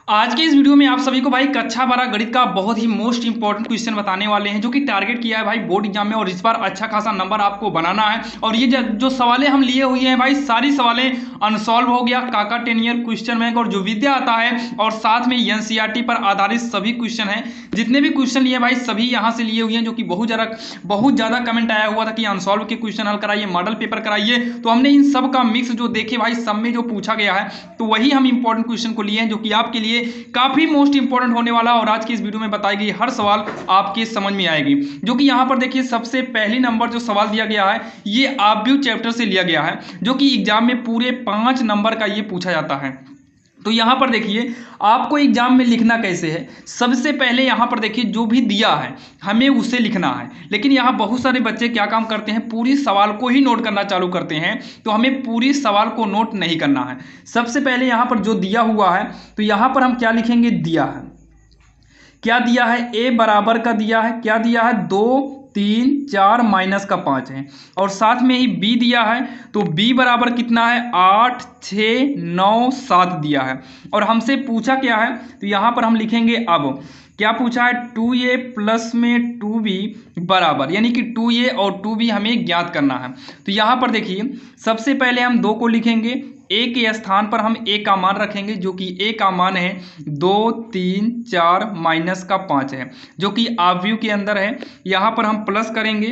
आज के इस वीडियो में आप सभी को भाई कक्षा 12 गणित का बहुत ही मोस्ट इंपॉर्टेंट क्वेश्चन बताने वाले हैं जो कि टारगेट किया है भाई बोर्ड एग्जाम में और इस बार अच्छा खासा नंबर आपको बनाना है। और ये जो सवालें हम लिए हुए हैं भाई सारी सवालें अनसॉल्व हो गया, काका 10 ईयर क्वेश्चन बैंक और जो विद्या आता है और साथ में एनसीईआरटी पर आधारित सभी क्वेश्चन हैं। जितने भी क्वेश्चन लिए भाई सभी यहाँ से लिए हुए हैं, जो कि बहुत ज्यादा कमेंट आया हुआ था कि अनसॉल्व के क्वेश्चन हल कराइए, मॉडल पेपर कराइए। तो हमने इन सब का मिक्स जो देखे भाई सब में जो पूछा गया है तो वही हम इंपॉर्टेंट क्वेश्चन को लिए हैं जो कि आपके लिए काफी मोस्ट इंपॉर्टेंट होने वाला। और आज की इस वीडियो में बताई गई हर सवाल आपके समझ में आएगी। जो कि यहां पर देखिए सबसे पहली नंबर जो सवाल दिया गया है ये आव्यूह चैप्टर से लिया गया है, जो कि एग्जाम में पूरे 5 नंबर का ये पूछा जाता है। तो यहां पर देखिए आपको एग्जाम में लिखना कैसे है। सबसे पहले यहां पर देखिए जो भी दिया है हमें उसे लिखना है, लेकिन यहां बहुत सारे बच्चे क्या काम करते हैं, पूरी सवाल को ही नोट करना चालू करते हैं। तो हमें पूरी सवाल को नोट नहीं करना है। सबसे पहले यहां पर जो दिया हुआ है तो यहां पर हम क्या लिखेंगे, दिया है क्या दिया है, ए बराबर का दिया है, क्या दिया है 2 3 4 माइनस का 5 है। और साथ में ही बी दिया है तो बी बराबर कितना है 8 6 9 7 दिया है। और हमसे पूछा क्या है तो यहां पर हम लिखेंगे, अब क्या पूछा है 2a प्लस में 2b बराबर, यानी कि 2a और 2b हमें ज्ञात करना है। तो यहां पर देखिए सबसे पहले हम 2 को लिखेंगे, ए के स्थान पर हम ए का मान रखेंगे जो कि ए का मान है 2 3 4 माइनस का 5 है, जो कि आव्यूह के अंदर है। यहां पर हम प्लस करेंगे,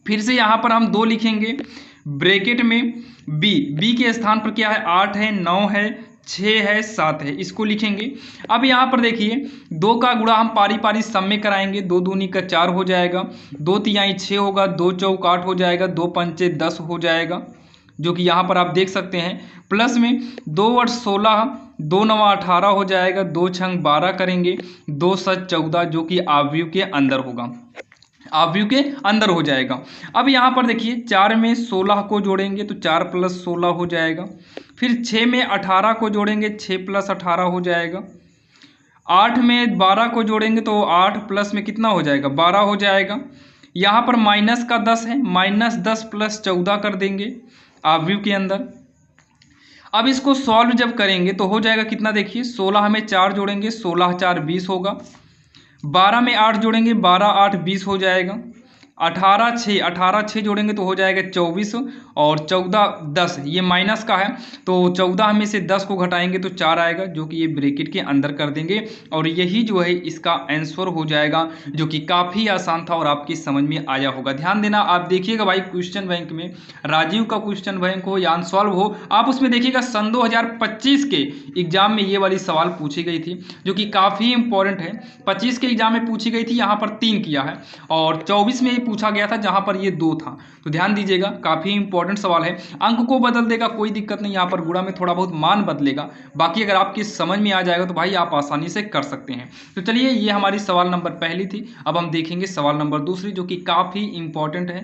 फिर से यहां पर हम 2 लिखेंगे ब्रैकेट में, बी के स्थान पर क्या है 8 है 9 है 6 है 7 है, इसको लिखेंगे। अब यहाँ पर देखिए 2 का गुणा हम पारी पारी सब में कराएंगे, 2 दूनी का 4 हो जाएगा, 2 तिहाई 6 होगा, 2 चौक 8 हो जाएगा, 2 पंचे 10 हो जाएगा, जो कि यहाँ पर आप देख सकते हैं। प्लस में 2 8 16, 2 9 18 हो जाएगा, 2 छंग 12 करेंगे, 2 7 14, जो कि आव्यूह के अंदर होगा, आव्यूह के अंदर हो जाएगा। अब यहाँ पर देखिए 4 में 16 को जोड़ेंगे तो 4 प्लस 16 हो जाएगा, फिर 6 में 18 को जोड़ेंगे 6 प्लस 18 हो जाएगा, 8 में 12 को जोड़ेंगे तो 8 प्लस में कितना हो जाएगा 12 हो जाएगा। यहाँ पर माइनस का 10 है, माइनस 10 प्लस 14 कर देंगे आव्यूह के अंदर। अब इसको सॉल्व जब करेंगे तो हो जाएगा कितना, देखिए 16 में 4 जोड़ेंगे 16 4 20 होगा, 12 में 8 जोड़ेंगे 12 8 20 हो जाएगा, 18 6 जोड़ेंगे तो हो जाएगा 24, और 14 10 ये माइनस का है तो 14 में से 10 को घटाएंगे तो 4 आएगा, जो कि ये ब्रैकेट के अंदर कर देंगे। और यही जो है इसका आंसर हो जाएगा, जो कि काफ़ी आसान था और आपकी समझ में आया होगा। ध्यान देना, आप देखिएगा भाई क्वेश्चन बैंक में राजीव का क्वेश्चन बैंक हो या अनसॉल्व हो, आप उसमें देखिएगा सन 2025 के एग्जाम में ये वाली सवाल पूछी गई थी, जो कि काफ़ी इंपॉर्टेंट है। 25 के एग्जाम में पूछी गई थी, यहाँ पर 3 किया है, और 24 में पूछा गया था जहां पर ये 2 था। तो ध्यान दीजिएगा काफी इंपॉर्टेंट सवाल है। अंक को बदल देगा कोई दिक्कत नहीं, यहाँ पर गुणा में थोड़ा बहुत मान बदलेगा, बाकी अगर आपकी समझ में आ जाएगा तो भाई आप आसानी से कर सकते हैं। तो चलिए ये हमारी सवाल नंबर पहली थी। अब हम देखेंगे सवाल नंबर दूसरी, जो कि काफी इंपॉर्टेंट है।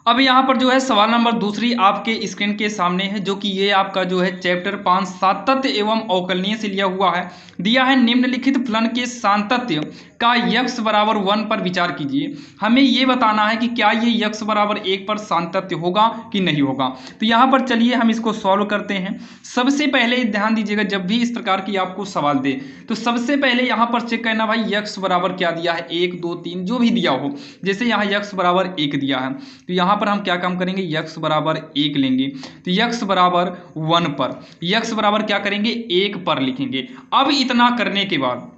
अब यहाँ पर जो है सवाल नंबर दूसरी आपके स्क्रीन के सामने है, जो कि ये आपका जो है चैप्टर 5 सातत्य एवं अवकलनीय से लिया हुआ है। दिया है निम्नलिखित फलन के सातत्य का यक्स बराबर 1 पर विचार कीजिए। हमें ये बताना है कि क्या ये यक्स बराबर 1 पर सातत्य होगा कि नहीं होगा। तो यहाँ पर चलिए हम इसको सॉल्व करते हैं। सबसे पहले ध्यान दीजिएगा, जब भी इस प्रकार की आपको सवाल दे तो सबसे पहले यहाँ पर चेक करना भाई यक्स बराबर क्या दिया है, 1 2 3 जो भी दिया हो। जैसे यहाँ यक्स बराबर 1 दिया है तो यहाँ पर हम क्या काम करेंगे, यक्स बराबर 1 लेंगे, तो यक्स बराबर 1 पर यक्स बराबर क्या करेंगे 1 पर लिखेंगे। अब इतना करने के बाद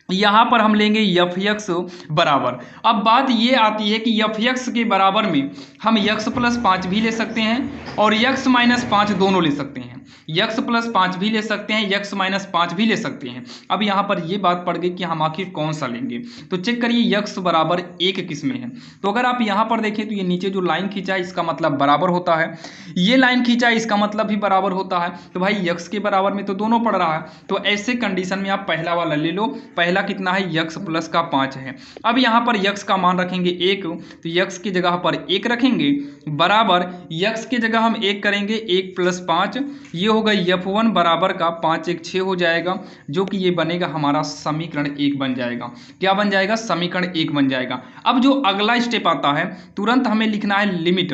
यहां पर हम लेंगे एफ यक्स बराबर। अब बात ये आती है कि एफ यक्स के बराबर में हम यक्स प्लस 5 भी ले सकते हैं और यक्स माइनस 5 दोनों ले सकते हैं, यक्स प्लस 5 भी ले सकते हैं, यक्स माइनस 5 भी ले सकते हैं। अब यहाँ पर ये बात पड़ गई कि हम आखिर कौन सा लेंगे। तो चेक करिए यक्स बराबर 1 किस में है। तो अगर आप यहाँ पर देखें तो ये नीचे जो लाइन खींचा है इसका मतलब बराबर होता है, ये लाइन खींचा है इसका मतलब भी बराबर होता है। तो भाई यक्स के बराबर में तो दोनों पड़ रहा है, तो ऐसे कंडीशन में आप पहला वाला ले लो। पहला कितना है, यक्स प्लस का 5 है। अब यहाँ पर यक्स का मान रखेंगे 1, तो यक्स की जगह पर 1 रखेंगे बराबर यक्स की जगह हम 1 करेंगे, 1 प्लस 5 ये होगा f1 बराबर का 5 1 6 हो जाएगा, जो कि ये बनेगा हमारा समीकरण 1 बन जाएगा। क्या बन जाएगा, समीकरण 1 बन जाएगा। अब जो अगला स्टेप आता है तुरंत हमें लिखना है लिमिट।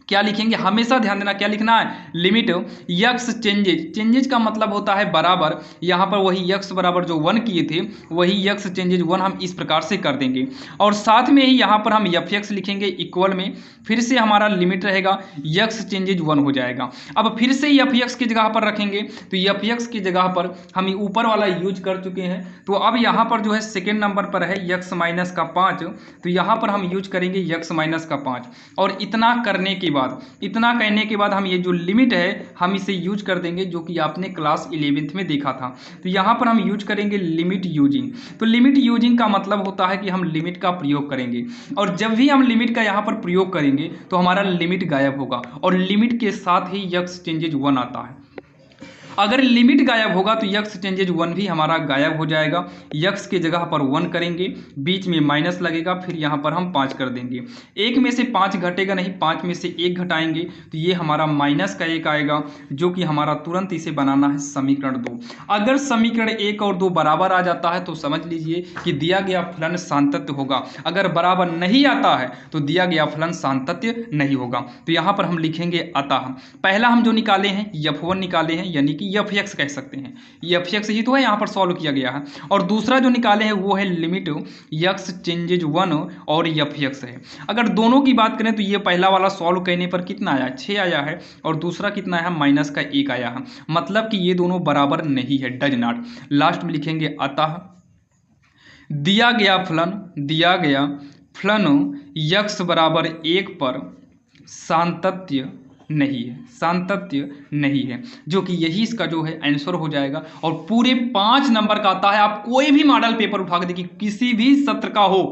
क्या लिखेंगे, हमेशा ध्यान देना क्या लिखना है, लिमिट यक्स चेंजेज का मतलब होता है बराबर, यहाँ पर वही यक्स बराबर जो 1 किए थे वही यक्स चेंजेज 1 हम इस प्रकार से कर देंगे, और साथ में ही यहाँ पर हम एफ एक्स लिखेंगे इक्वल में, फिर से हमारा लिमिट रहेगा यक्स चेंजेज 1 हो जाएगा। अब फिर से एफ एक्स की जगह पर रखेंगे, तो एफ एक्स की जगह पर हम ऊपर वाला यूज कर चुके हैं, तो अब यहाँ पर जो है सेकेंड नंबर पर है यक्स माइनस का 5, तो यहाँ पर हम यूज करेंगे यक्स माइनस का 5, और इतना करने के बाद, इतना कहने के बाद हम ये जो लिमिट है हम इसे यूज कर देंगे जो कि आपने क्लास 11th में देखा था। तो यहाँ पर हम यूज करेंगे लिमिट यूजिंग। तो लिमिट यूजिंग का मतलब होता है कि हम लिमिट का प्रयोग करेंगे, और जब भी हम लिमिट का यहाँ पर प्रयोग करेंगे तो हमारा लिमिट गायब होगा, और लिमिट के साथ ही यक्स चेंजेज 1 आता है। अगर लिमिट गायब होगा तो यक्स चेंजेज 1 भी हमारा गायब हो जाएगा। यक्स की जगह पर 1 करेंगे, बीच में माइनस लगेगा, फिर यहाँ पर हम 5 कर देंगे। एक में से 5 घटेगा नहीं, 5 में से 1 घटाएंगे तो ये हमारा माइनस का 1 आएगा, जो कि हमारा तुरंत इसे बनाना है समीकरण 2। अगर समीकरण 1 और 2 बराबर आ जाता है तो समझ लीजिए कि दिया गया फलन सातत्य होगा। अगर बराबर नहीं आता है तो दिया गया फलन सातत्य नहीं होगा। तो यहाँ पर हम लिखेंगे अतः, पहला हम जो निकाले हैं F1 निकाले हैं, यानी कि एफ एक्स कह सकते हैं, एफ एक्स ही तो है, यहाँ पर सॉल्व किया गया है। और दूसरा जो निकाले हैं वो है लिमिट यक्स चेंजेज 1 और एफ एक्स है। अगर दोनों की बात करें तो ये पहला वाला सॉल्व करने पर कितना आया, 6 आया है, और दूसरा कितना है, माइनस का 1 आया है, मतलब कि ये दोनों बराबर नहीं है, डज नॉट। लास्ट में लिखेंगे अतः दिया गया फलन यक्स बराबर 1 पर सातत्य नहीं है, जो कि यही इसका जो है आंसर हो जाएगा। और पूरे 5 नंबर का आता है। आप कोई भी मॉडल पेपर उठा के देखिए, किसी भी सत्र का हो,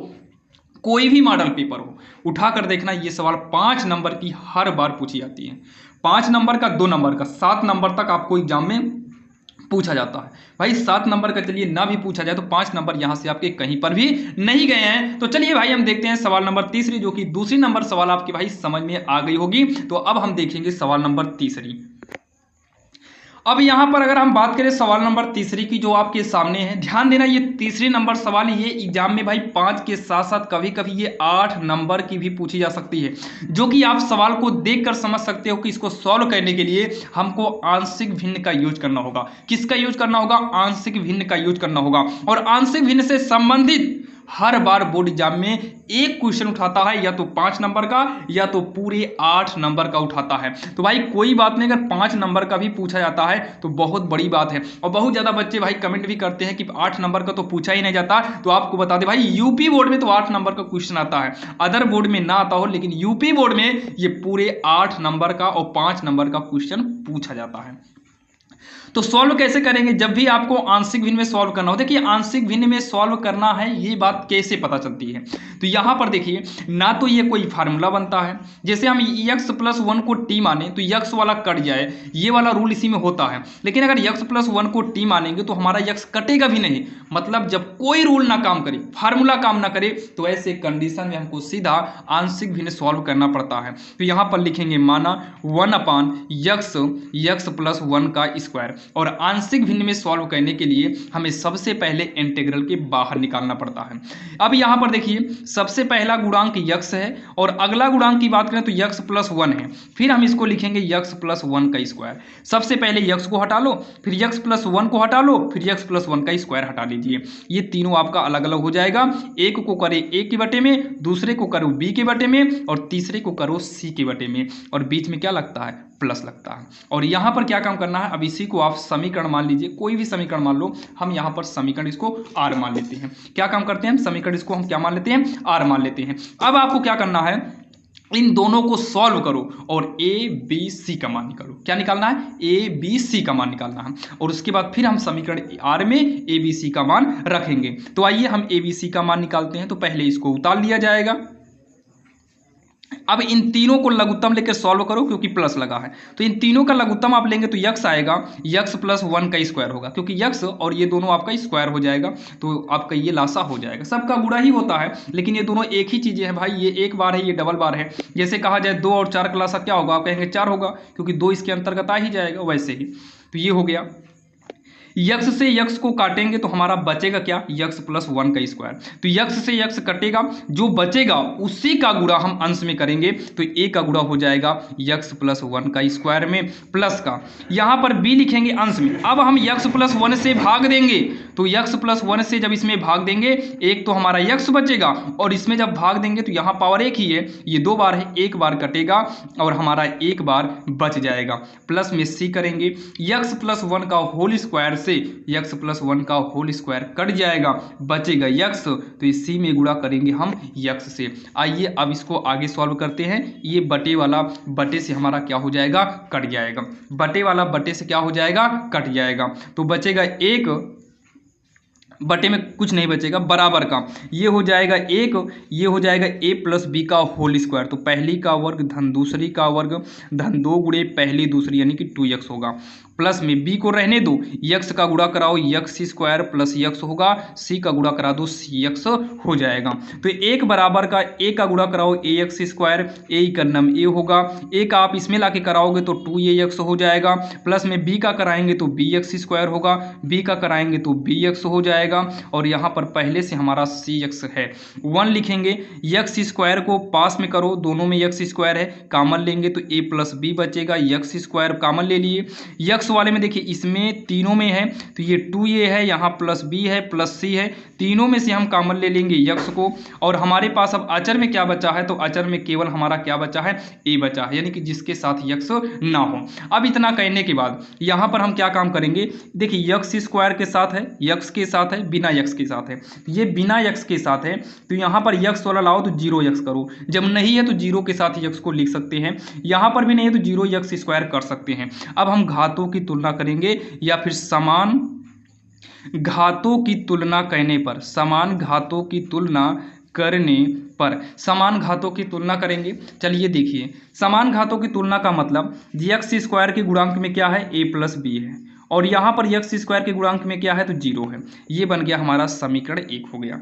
कोई भी मॉडल पेपर हो, उठा कर देखना, ये सवाल 5 नंबर की हर बार पूछी जाती है। 5 नंबर का, 2 नंबर का, 7 नंबर तक आपको एग्जाम में पूछा जाता है। भाई 7 नंबर का चलिए ना भी पूछा जाए तो 5 नंबर यहां से आपके कहीं पर भी नहीं गए हैं। तो चलिए भाई हम देखते हैं सवाल नंबर 3, जो कि दूसरी नंबर सवाल आपके भाई समझ में आ गई होगी। तो अब हम देखेंगे सवाल नंबर 3। अब यहां पर अगर हम बात करें सवाल नंबर 3 की, जो आपके सामने है, ध्यान देना, ये तीसरी नंबर सवाल, ये एग्जाम में भाई 5 के साथ साथ कभी कभी ये 8 नंबर की भी पूछी जा सकती है, जो कि आप सवाल को देखकर समझ सकते हो कि इसको सॉल्व करने के लिए हमको आंशिक भिन्न का यूज करना होगा। किसका यूज करना होगा, आंशिक भिन्न का यूज करना होगा। और आंशिक भिन्न से संबंधित हर बार बोर्ड एग्जाम में एक क्वेश्चन उठाता है, या तो 5 नंबर का या तो पूरे 8 नंबर का उठाता है। तो भाई कोई बात नहीं, अगर 5 नंबर का भी पूछा जाता है तो बहुत बड़ी बात है। और बहुत ज्यादा बच्चे भाई कमेंट भी करते हैं कि 8 नंबर का तो पूछा ही नहीं जाता। तो आपको बता दें भाई, यूपी बोर्ड में तो 8 नंबर का क्वेश्चन आता है, अदर बोर्ड में ना आता हो, लेकिन यूपी बोर्ड में ये पूरे 8 नंबर का और 5 नंबर का क्वेश्चन पूछा जाता है। तो सॉल्व कैसे करेंगे, जब भी आपको आंशिक भिन्न में सॉल्व करना हो, देखिए आंशिक भिन्न में सॉल्व करना है, ये बात कैसे पता चलती है। तो यहां पर देखिए, ना तो ये कोई फार्मूला बनता है, जैसे हम x + 1 को t माने तो x वाला कट जाए, ये वाला रूल इसी में होता है। लेकिन अगर x + 1 को t मानेंगे तो हमारा x कटेगा भी नहीं। मतलब जब कोई रूल ना काम करे, फार्मूला काम ना करे, तो ऐसे कंडीशन में हमको सीधा आंशिक भिन्न सॉल्व करना पड़ता है। तो यहां पर लिखेंगे माना 1/x + 1 का स्क्वायर। और आंशिक भिन्न में सॉल्व करने के लिए हमें सबसे पहले इंटीग्रल के बाहर निकालना पड़ता है। अब यहां पर देखिए, सबसे पहला गुणांक x है, और अगला गुणांक की बात करें तो x + 1 है। फिर हम इसको लिखेंगे x + 1 का स्क्वायर। सबसे पहले x को हटा लो, फिर x + 1 को हटा लो, फिर x + 1 का स्क्वायर हटा लीजिए। ये तीनों आपका अलग अलग हो जाएगा। एक को करें a के बटे में, दूसरे को करो b के बटे में, और तीसरे को करो c के बटे में, और बीच में क्या लगता है, प्लस लगता है। और यहां पर क्या काम करना है, अब इसी को आप समीकरण मान लीजिए, कोई भी समीकरण मान लो। हम यहां पर समीकरण इसको r मान लेते हैं। क्या काम करते हैं, समीकरण इसको हम क्या मान लेते हैं, r मान लेते हैं। अब आपको क्या करना है, इन दोनों को सॉल्व करो और a b c का मान निकालो। क्या निकालना है, a b c का मान निकालना है। और उसके बाद फिर हम समीकरण r में a b c का मान रखेंगे। तो आइए हम a b c का मान निकालते हैं। तो पहले इसको उतार लिया जाएगा। अब इन तीनों को लघुत्तम लेकर सॉल्व करो, क्योंकि प्लस लगा है। तो इन तीनों का लघुत्तम आप लेंगे तो x आएगा, x + 1 का स्क्वायर होगा, क्योंकि x और ये दोनों आपका स्क्वायर हो जाएगा, तो आपका ये लासा हो जाएगा। सबका गुणा ही होता है, लेकिन ये दोनों एक ही चीजें हैं भाई। ये एक बार है, ये डबल बार है। जैसे कहा जाए 2 और 4 का लासा क्या होगा, आप कहेंगे 4 होगा, क्योंकि 2 इसके अंतर्गत आ ही जाएगा, वैसे ही। तो ये हो गया। यक्स से यक्स को काटेंगे तो हमारा बचेगा क्या, यक्स प्लस 1 का स्क्वायर। तो यक्स से यक्स कटेगा, जो बचेगा उसी का गुणा हम अंश में करेंगे, तो ए का गुणा हो जाएगा यक्स प्लस 1 का स्क्वायर में प्लस का, यहां पर बी लिखेंगे अंश में। अब हम यक्स प्लस 1 से भाग देंगे, तो यक्स प्लस 1 से जब इसमें भाग देंगे, एक तो हमारा यक्स बचेगा और इसमें जब भाग देंगे तो यहां पावर एक ही है, ये दो बार है, एक बार कटेगा और हमारा एक बार बच जाएगा। प्लस में सी करेंगे, यक्स प्लस 1 का होल स्क्वायर से यक्स प्लस 1 का होल स्क्वायर कट जाएगा, बचेगा यक्स, तो इस सी में गुणा करेंगे हम यक्स से। आइए अब इसको आगे सॉल्व करते हैं। ये बटे वाला बटे से हमारा क्या हो जाएगा, कट जाएगा, बटे वाला बटे से क्या हो जाएगा, कट जाएगा, तो बचेगा एक, बटे में कुछ नहीं बचेगा, बराबर का ये हो जाएगा एक, ये हो जाएगा ए प्लस बी का होल स्क्वायर, तो पहली का वर्ग धन दूसरी का वर्ग धन 2 गुणे पहली दूसरी यानी कि 2x होगा। प्लस में बी को रहने दो, यक्स का गुणा कराओ यक्स स्क्वायर प्लस यक्स होगा, सी का गुणा करा दो सी एक्स हो जाएगा। तो एक बराबर का ए का गुणा कराओ ए एक्स स्क्वायर, ए का नम ए होगा, ए का आप इसमें लाके कराओगे तो 2ax हो जाएगा, प्लस में बी का कराएंगे तो बी एक्स स्क्वायर होगा, बी का कराएंगे तो बी एक्स हो जाएगा, और यहाँ पर पहले से हमारा सी एक्स है 1 लिखेंगे, यक्स स्क्वायर को पास में करो, दोनों में यक्स स्क्वायर है, कामन लेंगे तो ए प्लस बी बचेगा, यक्स स्क्वायर कामन ले लिए, यक्स वाले में देखिए इसमें तीनों में है तो ये 2a है, यहाँ प्लस b है प्लस c है, तीनों में से हम कॉमन ले लेंगे यक्स को, और हमारे पास अब अचर में क्या बचा है, तो अचर में केवल हमारा क्या बचा है, a बचा है, यानी कि जिसके साथ यक्स ना हो। अब इतना कहने के बाद यहाँ पर हम क्या काम करेंगे, देखिए यक्स स्क्वायर के साथ है, यक्स के साथ है, बिना यक्स के साथ है, ये बिना यक्स के साथ है, तो यहाँ पर यक्स वाला लाओ तो 0x करो, जब नहीं है तो 0 के साथ यक्स को लिख सकते हैं, यहाँ पर भी नहीं है तो 0x स्क्वायर कर सकते हैं। अब हम घातों की तुलना करेंगे या फिर समान घातों की तुलना कहने पर, समान घातों की तुलना करने पर समान घातों की तुलना करेंगे। चलिए देखिए, समान घातों की तुलना का मतलब यक्स स्क्वायर के गुणांक में क्या है, a प्लस बी है, और यहाँ पर यक्स स्क्वायर के गुणांक में क्या है, तो 0 है, ये बन गया हमारा समीकरण 1 हो गया।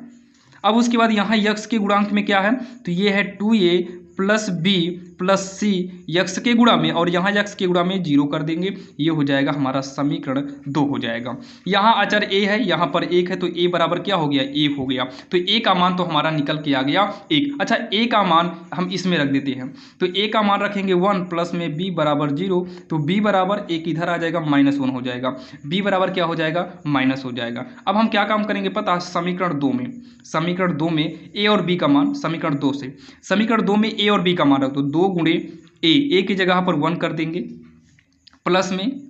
अब उसके बाद यहाँ यक्स के गुणांक में क्या है, तो ये है 2a प्लस बी प्लस सी यक्स के गुणा में, और यहाँ यक्स के गुणा में 0 कर देंगे, ये हो जाएगा हमारा समीकरण 2 हो जाएगा। यहाँ अचर a है, यहाँ पर 1 है, तो a बराबर क्या हो गया, 1 हो गया, तो a का मान तो हमारा निकल के आ गया 1। अच्छा, a का मान हम इसमें रख देते हैं, तो a का मान रखेंगे 1, प्लस में b बराबर 0, तो b बराबर एक इधर आ जाएगा -1 हो जाएगा, b बराबर क्या हो जाएगा, माइनस हो जाएगा। अब हम क्या काम करेंगे पता, समीकरण 2 में, समीकरण 2 में a और b का मान, समीकरण 2 से समीकरण 2 में a और b का मान रख दो, 2 गुणे a की जगह पर 1 कर देंगे, प्लस में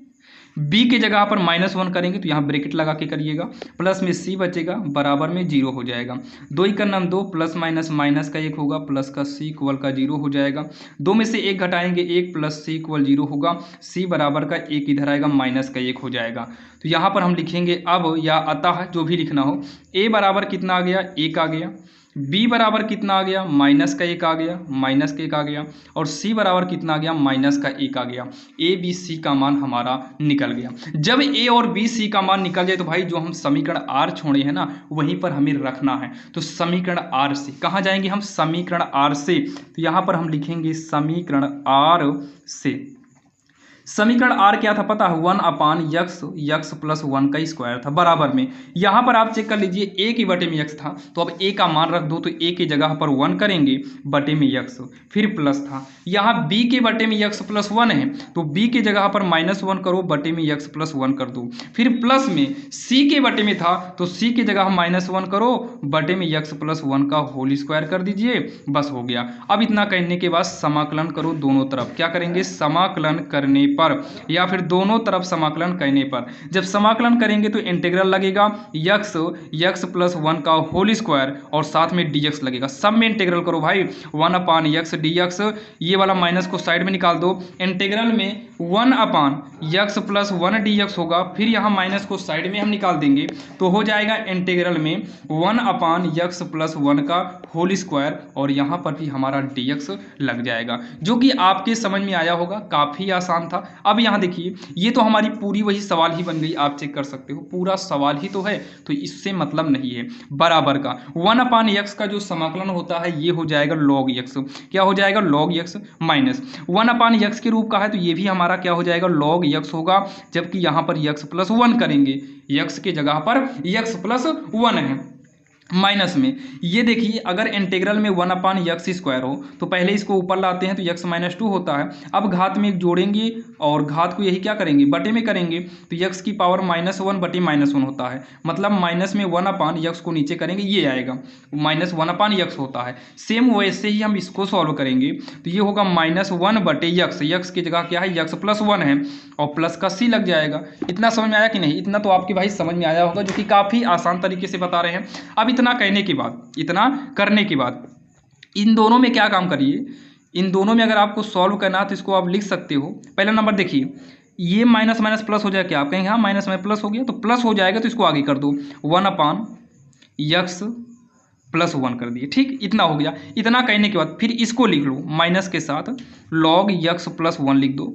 b के जगह पर -1 करेंगे, तो यहाँ ब्रैकेट लगा के करिएगा, प्लस में c बचेगा बराबर में 0 हो जाएगा, 2 का नाम 2 प्लस माइनस माइनस का 1 होगा, प्लस का c इक्वल का 0 हो जाएगा, 2 में से 1 घटाएंगे 1 प्लस c इक्वल 0 होगा, c बराबर का 1 इधर आएगा माइनस का 1 हो जाएगा। तो यहाँ पर हम लिखेंगे अब या अतः जो भी लिखना हो, a बराबर कितना आ गया, 1 आ गया, b बराबर कितना आ गया, माइनस का 1 आ गया, माइनस का 1 आ गया, और c बराबर कितना आ गया, माइनस का 1 आ गया। a b c का मान हमारा निकल गया। जब a और b c का मान निकल जाए तो भाई जो हम समीकरण r छोड़े हैं ना, वहीं पर हमें रखना है, तो समीकरण r से कहाँ जाएंगे हम, समीकरण r से, तो यहाँ पर हम लिखेंगे समीकरण r से। समीकरण r क्या था पता है, 1/x यक्स प्लस 1 का स्क्वायर था, बराबर में यहाँ पर आप चेक कर लीजिए a की बटे में x था, तो अब a का मान रख दो, तो a की जगह पर 1 करेंगे, बटे में x, फिर प्लस था, यहाँ b के बटे में x प्लस 1 है, तो b की जगह पर -1 करो, बटे में x प्लस 1 कर दो, फिर प्लस में c के बटे में था, तो c की जगह -1 करो, बटे में x प्लस 1 का होल स्क्वायर कर दीजिए, बस हो गया। अब इतना करने के बाद समाकलन करो दोनों तरफ, क्या करेंगे, समाकलन करने पर या फिर दोनों तरफ समाकलन करने पर, जब समाकलन करेंगे तो इंटीग्रल लगेगा यक्स प्लस 1 का होल स्क्वायर और साथ में dx लगेगा, सब में इंटीग्रल करो भाई, 1/x dx, ये वाला माइनस को साइड में निकाल दो, इंटीग्रल में 1/x प्लस 1 dx होगा, फिर यहाँ माइनस को साइड में हम निकाल देंगे, तो हो जाएगा इंटीग्रल में 1/x प्लस 1 का होल स्क्वायर, और यहाँ पर भी हमारा dx लग जाएगा, जो कि आपके समझ में आया होगा, काफ़ी आसान था। अब यहाँ देखिए, ये तो हमारी पूरी वही सवाल ही बन गई, आप चेक कर सकते हो, पूरा सवाल ही तो है, तो इससे मतलब नहीं है, बराबर का 1/x का जो समाकलन होता है ये हो जाएगा log x, क्या हो जाएगा, log x, माइनस 1/x के रूप का है, तो ये भी हमारा क्या हो जाएगा, log यक्स होगा, जबकि यहाँ पर यक्स प्लस 1 करेंगे, यक्स के जगह पर यक्स प्लस 1 है माइनस में। ये देखिए अगर इंटीग्रल में 1/x² हो तो पहले इसको ऊपर लाते हैं तो x - 2 होता है। अब घात में एक जोड़ेंगे और घात को यही क्या करेंगे, बटे में करेंगे, तो x की पावर -1 बटे -1 होता है। मतलब माइनस में 1/x को नीचे करेंगे, ये आएगा -1/x होता है। सेम वैसे ही हम इसको सॉल्व करेंगे तो ये होगा -1 बटे x, x की जगह क्या है x प्लस 1 है और प्लस का c लग जाएगा। इतना समझ में आया कि नहीं? इतना तो आपके भाई समझ में आया होगा, जो कि काफ़ी आसान तरीके से बता रहे हैं। अब इतना कहने के बाद, इतना करने के बाद इन दोनों में क्या काम करिए, इन दोनों में अगर आपको सॉल्व करना है तो इसको आप लिख सकते हो। पहला नंबर देखिए, ये माइनस माइनस प्लस हो जाएगा, क्या आप कहेंगे हाँ माइनस में प्लस हो गया, तो प्लस हो जाएगा तो इसको आगे कर दो, 1/x प्लस 1 कर दिए। ठीक, इतना हो गया। इतना कहने के बाद फिर इसको लिख लो माइनस के साथ log x प्लस 1 लिख दो।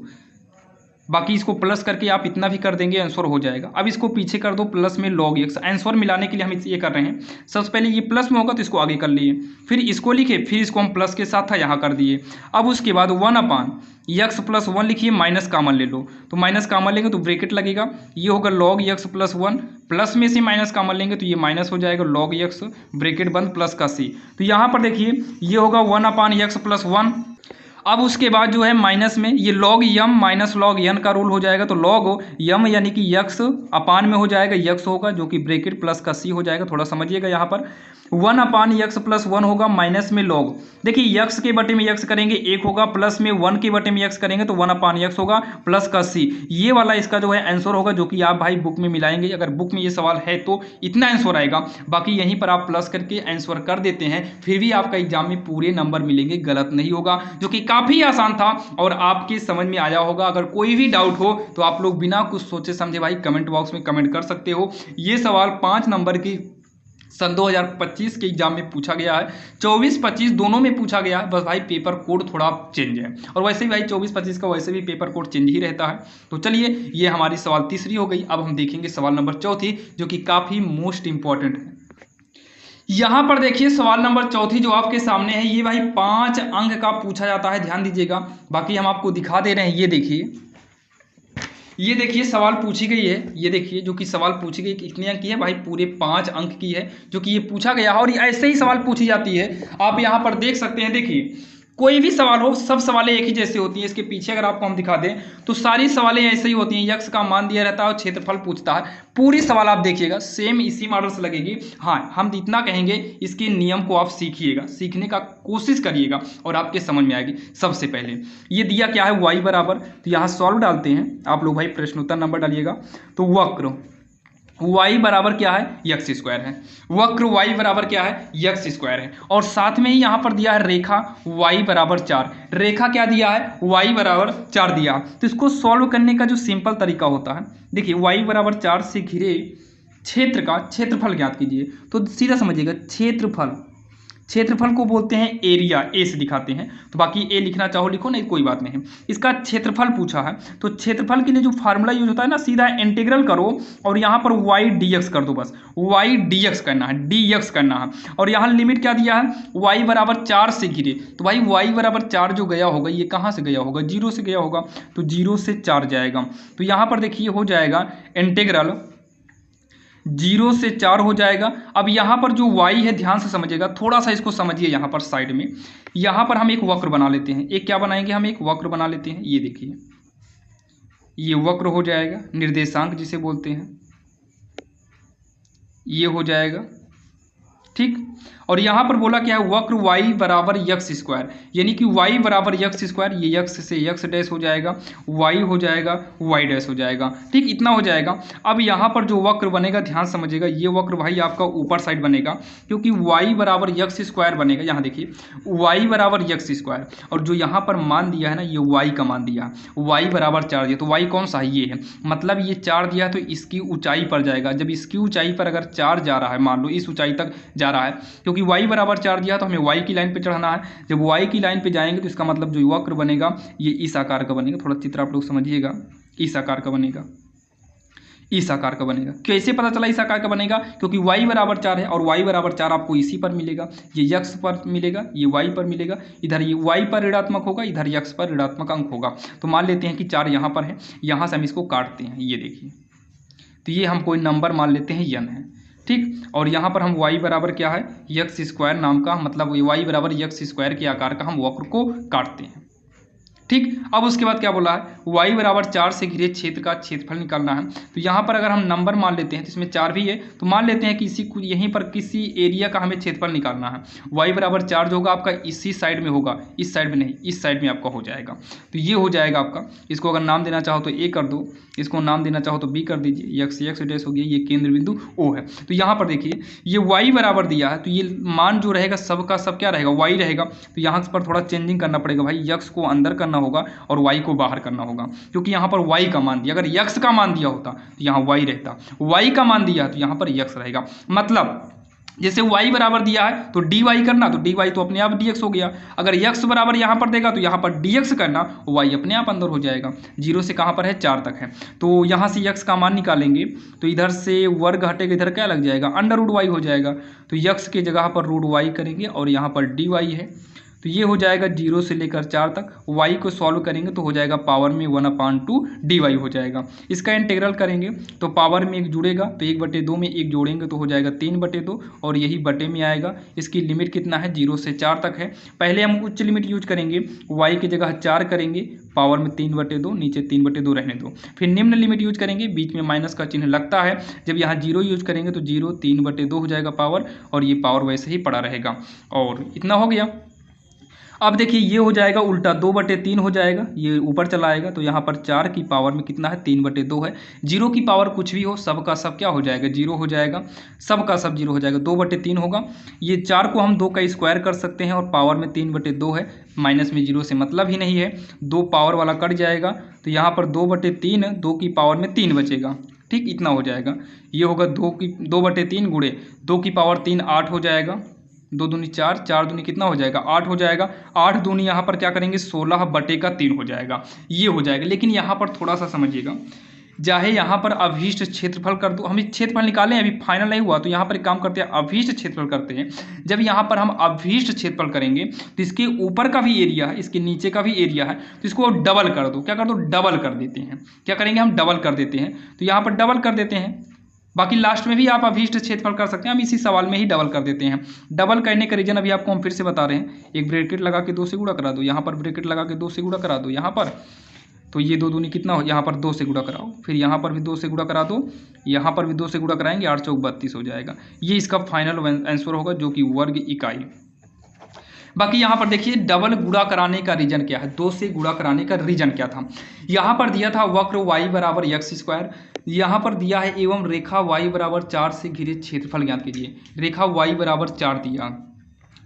बाकी इसको प्लस करके आप इतना भी कर देंगे, आंसर हो जाएगा। अब इसको पीछे कर दो प्लस में log x, आंसर मिलाने के लिए हम ये कर रहे हैं। सबसे पहले ये प्लस में होगा तो इसको आगे कर लिए, फिर इसको लिखे, फिर इसको हम प्लस के साथ था यहाँ कर दिए। अब उसके बाद 1/x प्लस 1 लिखिए, माइनस कामन ले लो, तो माइनस कामन लेंगे तो ब्रैकेट लगेगा, ये होगा log x प्लस 1, प्लस में से माइनस कामन लेंगे तो ये माइनस हो जाएगा, log x ब्रैकेट बंद प्लस का c। तो यहाँ पर देखिए ये होगा 1/x प्लस 1। अब उसके बाद जो है माइनस में ये log m minus log n का रूल हो जाएगा, तो log m यानी कि x अपान में हो जाएगा, x होगा जो कि ब्रैकेट प्लस का c हो जाएगा। थोड़ा समझिएगा यहाँ पर 1/x प्लस 1 होगा माइनस में log, देखिए x के बटे में x करेंगे 1 होगा, प्लस में 1 के बटे में x करेंगे तो 1/x होगा प्लस का c। ये वाला इसका जो है आंसर होगा, जो कि आप भाई बुक में मिलाएंगे। अगर बुक में ये सवाल है तो इतना आंसर आएगा, बाकी यहीं पर आप प्लस करके आंसर कर देते हैं, फिर भी आपका एग्जाम में पूरे नंबर मिलेंगे, गलत नहीं होगा, जो कि काफ़ी आसान था और आपके समझ में आया होगा। अगर कोई भी डाउट हो तो आप लोग बिना कुछ सोचे समझे भाई कमेंट बॉक्स में कमेंट कर सकते हो। ये सवाल 5 नंबर की सन 2025 के एग्जाम में पूछा गया है, 24-25 दोनों में पूछा गया है, बस भाई पेपर कोड थोड़ा चेंज है, और वैसे भी भाई 24-25 का वैसे भी पेपर कोड चेंज ही रहता है। तो चलिए ये हमारी सवाल तीसरी हो गई। अब हम देखेंगे सवाल नंबर चौथी, जो कि काफ़ी मोस्ट इंपॉर्टेंट है। यहाँ पर देखिए सवाल नंबर चौथी जो आपके सामने है, ये भाई 5 अंक का पूछा जाता है, ध्यान दीजिएगा। बाकी हम आपको दिखा दे रहे हैं, ये देखिए सवाल पूछी गई है, ये देखिए जो कि सवाल पूछी गई कितने अंक की है भाई, पूरे 5 अंक की है, जो कि ये पूछा गया है और ऐसे ही सवाल पूछी जाती है। आप यहाँ पर देख सकते हैं, देखिए कोई भी सवाल हो, सब सवालें एक ही जैसे होती हैं। इसके पीछे अगर आपको हम दिखा दें तो सारी सवालें ऐसे ही होती हैं, यक्स का मान दिया रहता है और क्षेत्रफल पूछता है। पूरी सवाल आप देखिएगा सेम इसी मॉडल से लगेगी। हाँ, हम इतना कहेंगे इसके नियम को आप सीखिएगा, सीखने का कोशिश करिएगा और आपके समझ में आएगी। सबसे पहले ये दिया क्या है, y बराबर, तो यहाँ सॉल्व डालते हैं आप लोग भाई, प्रश्नोत्तर नंबर डालिएगा। तो वक्र y बराबर क्या है, x² है, वक्र y बराबर क्या है, x² है, और साथ में ही यहाँ पर दिया है रेखा y बराबर 4, रेखा क्या दिया है, y बराबर 4 दिया। तो इसको सॉल्व करने का जो सिंपल तरीका होता है, देखिए y बराबर 4 से घिरे क्षेत्र का क्षेत्रफल ज्ञात कीजिए। तो सीधा समझिएगा, क्षेत्रफल को बोलते हैं एरिया, ए से दिखाते हैं, तो बाकी ए लिखना चाहो लिखो, नहीं कोई बात नहीं। इसका क्षेत्रफल पूछा है, तो क्षेत्रफल के लिए जो फार्मूला यूज होता है ना, सीधा इंटीग्रल करो और यहाँ पर y dx कर दो, बस y dx करना है, dx करना है। और यहाँ लिमिट क्या दिया है, y बराबर 4 से घिरे, तो भाई y बराबर 4 जो गया होगा ये कहाँ से गया होगा, 0 से गया होगा, तो 0 से 4 जाएगा। तो यहाँ पर देखिए हो जाएगा इंटीग्रल 0 से 4 हो जाएगा। अब यहाँ पर जो y है ध्यान से समझिएगा, थोड़ा सा इसको समझिए। यहाँ पर साइड में यहाँ पर हम एक वक्र बना लेते हैं, एक क्या बनाएंगे, हम एक वक्र बना लेते हैं। ये देखिए ये वक्र हो जाएगा, निर्देशांक जिसे बोलते हैं, ये हो जाएगा, ठीक। और यहाँ पर बोला क्या है, वक्र y बराबर x², यानी कि y बराबर x², ये x से x डैश हो जाएगा, y हो जाएगा, y डैश हो जाएगा, ठीक, इतना हो जाएगा। अब यहाँ पर जो वक्र बनेगा ध्यान समझिएगा, ये वक्र भाई आपका ऊपर साइड बनेगा, क्योंकि y बराबर x² बनेगा। यहाँ देखिए y बराबर x², और जो यहाँ पर मान दिया है ना, ये y का मान दिया, y बराबर 4 दिया, तो y कौन सा है, ये है, मतलब ये 4 दिया तो इसकी ऊंचाई पर जाएगा। जब इसकी ऊंचाई पर अगर 4 जा रहा है, मान लो इस ऊंचाई तक जा रहा है, क्योंकि y बराबर 4 दिया तो हमें y की लाइन पे चढ़ना है। जब y की लाइन पे जाएंगे तो इसका मतलब जो वक्र बनेगा ये इस आकार का बनेगा। थोड़ा चित्र आप लोग समझिएगा, इस आकार का बनेगा, इस आकार का बनेगा। कैसे पता चला इस आकार का बनेगा? क्योंकि y बराबर 4 है और y बराबर 4 आपको इसी पर मिलेगा, ये x पर मिलेगा, ये y पर मिलेगा, इधर ये y पर ऋणात्मक होगा, इधर x पर ऋणात्मक अंक होगा। तो मान लेते हैं कि 4 यहाँ पर है, यहाँ से हम इसको काटते हैं, ये देखिए, तो ये हम कोई नंबर मान लेते हैं n है, ठीक। और यहाँ पर हम y बराबर क्या है, x स्क्वायर नाम का, मतलब y बराबर x स्क्वायर के आकार का हम वक्र को काटते हैं, ठीक। अब उसके बाद क्या बोला है, y बराबर 4 से घिरे क्षेत्र का क्षेत्रफल निकालना है। तो यहाँ पर अगर हम नंबर मान लेते हैं तो इसमें 4 भी है, तो मान लेते हैं कि यहीं पर किसी एरिया का हमें क्षेत्रफल निकालना है। y बराबर 4 जो होगा आपका इसी साइड में होगा, इस साइड में नहीं, इस साइड में आपका हो जाएगा। तो ये हो जाएगा आपका, इसको अगर नाम देना चाहो तो a कर दो, इसको नाम देना चाहो तो b कर दीजिए, x डैश हो गया, ये केंद्र बिंदु o है। तो यहाँ पर देखिए ये y बराबर दिया है, तो ये मान जो रहेगा सब का सब क्या रहेगा, y रहेगा। तो यहाँ पर थोड़ा चेंजिंग करना पड़ेगा भाई, x को अंदर करना होगा और y को बाहर करना होगा, क्योंकि यहाँ पर y का मान दिया, अगर x का मान दिया होता तो यहाँ y रहता, y का मान दिया तो यहाँ पर x रहेगा। मतलब जैसे y बराबर दिया है तो dy करना, तो dy तो अपने आप dx हो गया। अगर x बराबर यहाँ पर देगा तो यहाँ पर dx करना, y अपने आप अंदर हो जाएगा। 0 से कहाँ पर है, 4 तक है। तो यहाँ से x का मान निकालेंगे तो इधर से वर्ग हटेगा, इधर क्या लग जाएगा, √y हो जाएगा। तो x के जगह पर √y करेंगे और यहाँ पर dy है, तो ये हो जाएगा 0 से लेकर 4 तक। y को सॉल्व करेंगे तो हो जाएगा पावर में 1/2 dy हो जाएगा। इसका इंटीग्रल करेंगे तो पावर में 1 जुड़ेगा, तो 1/2 में 1 जोड़ेंगे तो हो जाएगा 3/2 और यही बटे में आएगा। इसकी लिमिट कितना है, 0 से 4 तक है। पहले हम उच्च लिमिट यूज करेंगे, y की जगह 4 करेंगे, पावर में 3/2, नीचे 3/2 रहने दो। फिर निम्न लिमिट यूज करेंगे, बीच में माइनस का चिन्ह लगता है, जब यहाँ 0 यूज करेंगे तो 0 3/2 हो जाएगा पावर, और ये पावर वैसे ही पड़ा रहेगा। और इतना हो गया। अब देखिए ये हो जाएगा उल्टा, 2/3 हो जाएगा, ये ऊपर चला आएगा। तो यहाँ पर 4 की पावर में कितना है, 3/2 है। 0 की पावर कुछ भी हो, सब का सब क्या हो जाएगा, 0 हो जाएगा, सब का सब 0 हो जाएगा, 2/3 होगा। ये 4 को हम 2 का स्क्वायर कर सकते हैं और पावर में 3/2 है, माइनस में 0 से मतलब ही नहीं है, 2 पावर वाला कट जाएगा। तो यहाँ पर 2/3, 2 की पावर में 3 बचेगा, ठीक, इतना हो जाएगा। ये होगा 2/3 गुणे 2 की पावर 3, 8 हो जाएगा, 2 दूनी 4, 4 दूनी कितना हो जाएगा, 8 हो जाएगा। 8 दूनी यहाँ पर क्या करेंगे, 16/3 हो जाएगा, ये हो जाएगा। लेकिन यहाँ पर थोड़ा सा समझिएगा, चाहे यहाँ पर अभीष्ट क्षेत्रफल कर दो, हम क्षेत्रफल निकालें, अभी फाइनल नहीं हुआ, तो यहाँ पर एक काम करते हैं, अभीष्ट क्षेत्रफल करते हैं। जब यहाँ पर हम अभीष्ट क्षेत्रफल करेंगे तो इसके ऊपर का भी एरिया है, इसके नीचे का भी एरिया है, तो इसको डबल कर दो। क्या कर दो, डबल कर देते हैं। क्या करेंगे, हम डबल कर देते हैं। तो यहाँ पर डबल कर देते हैं, बाकी लास्ट में भी आप अभीष्ट क्षेत्रफल कर सकते हैं, हम इसी सवाल में ही डबल कर देते हैं। डबल करने का रीजन अभी आपको हम फिर से बता रहे हैं, एक ब्रैकेट लगा के 2 से गुणा करा दो, यहाँ पर ब्रैकेट लगा के 2 से गुणा करा दो, यहाँ पर, तो ये 2 दूनी कितना हो, यहाँ पर 2 से गुणा कराओ, फिर यहाँ पर भी 2 से गुणा करा दो, यहाँ पर भी 2 से गुणा कराएंगे, 8 चौक 32 हो जाएगा। ये इसका फाइनल आंसर होगा, जो कि वर्ग इकाई। बाकी यहाँ पर देखिए डबल गुणा कराने का रीजन क्या है, 2 से गुणा कराने का रीजन क्या था। यहाँ पर दिया था वक्र y बराबर x स्क्वायर, यहाँ पर दिया है एवं रेखा y बराबर 4 से घिरे क्षेत्रफल ज्ञात कीजिए। रेखा y बराबर 4 दिया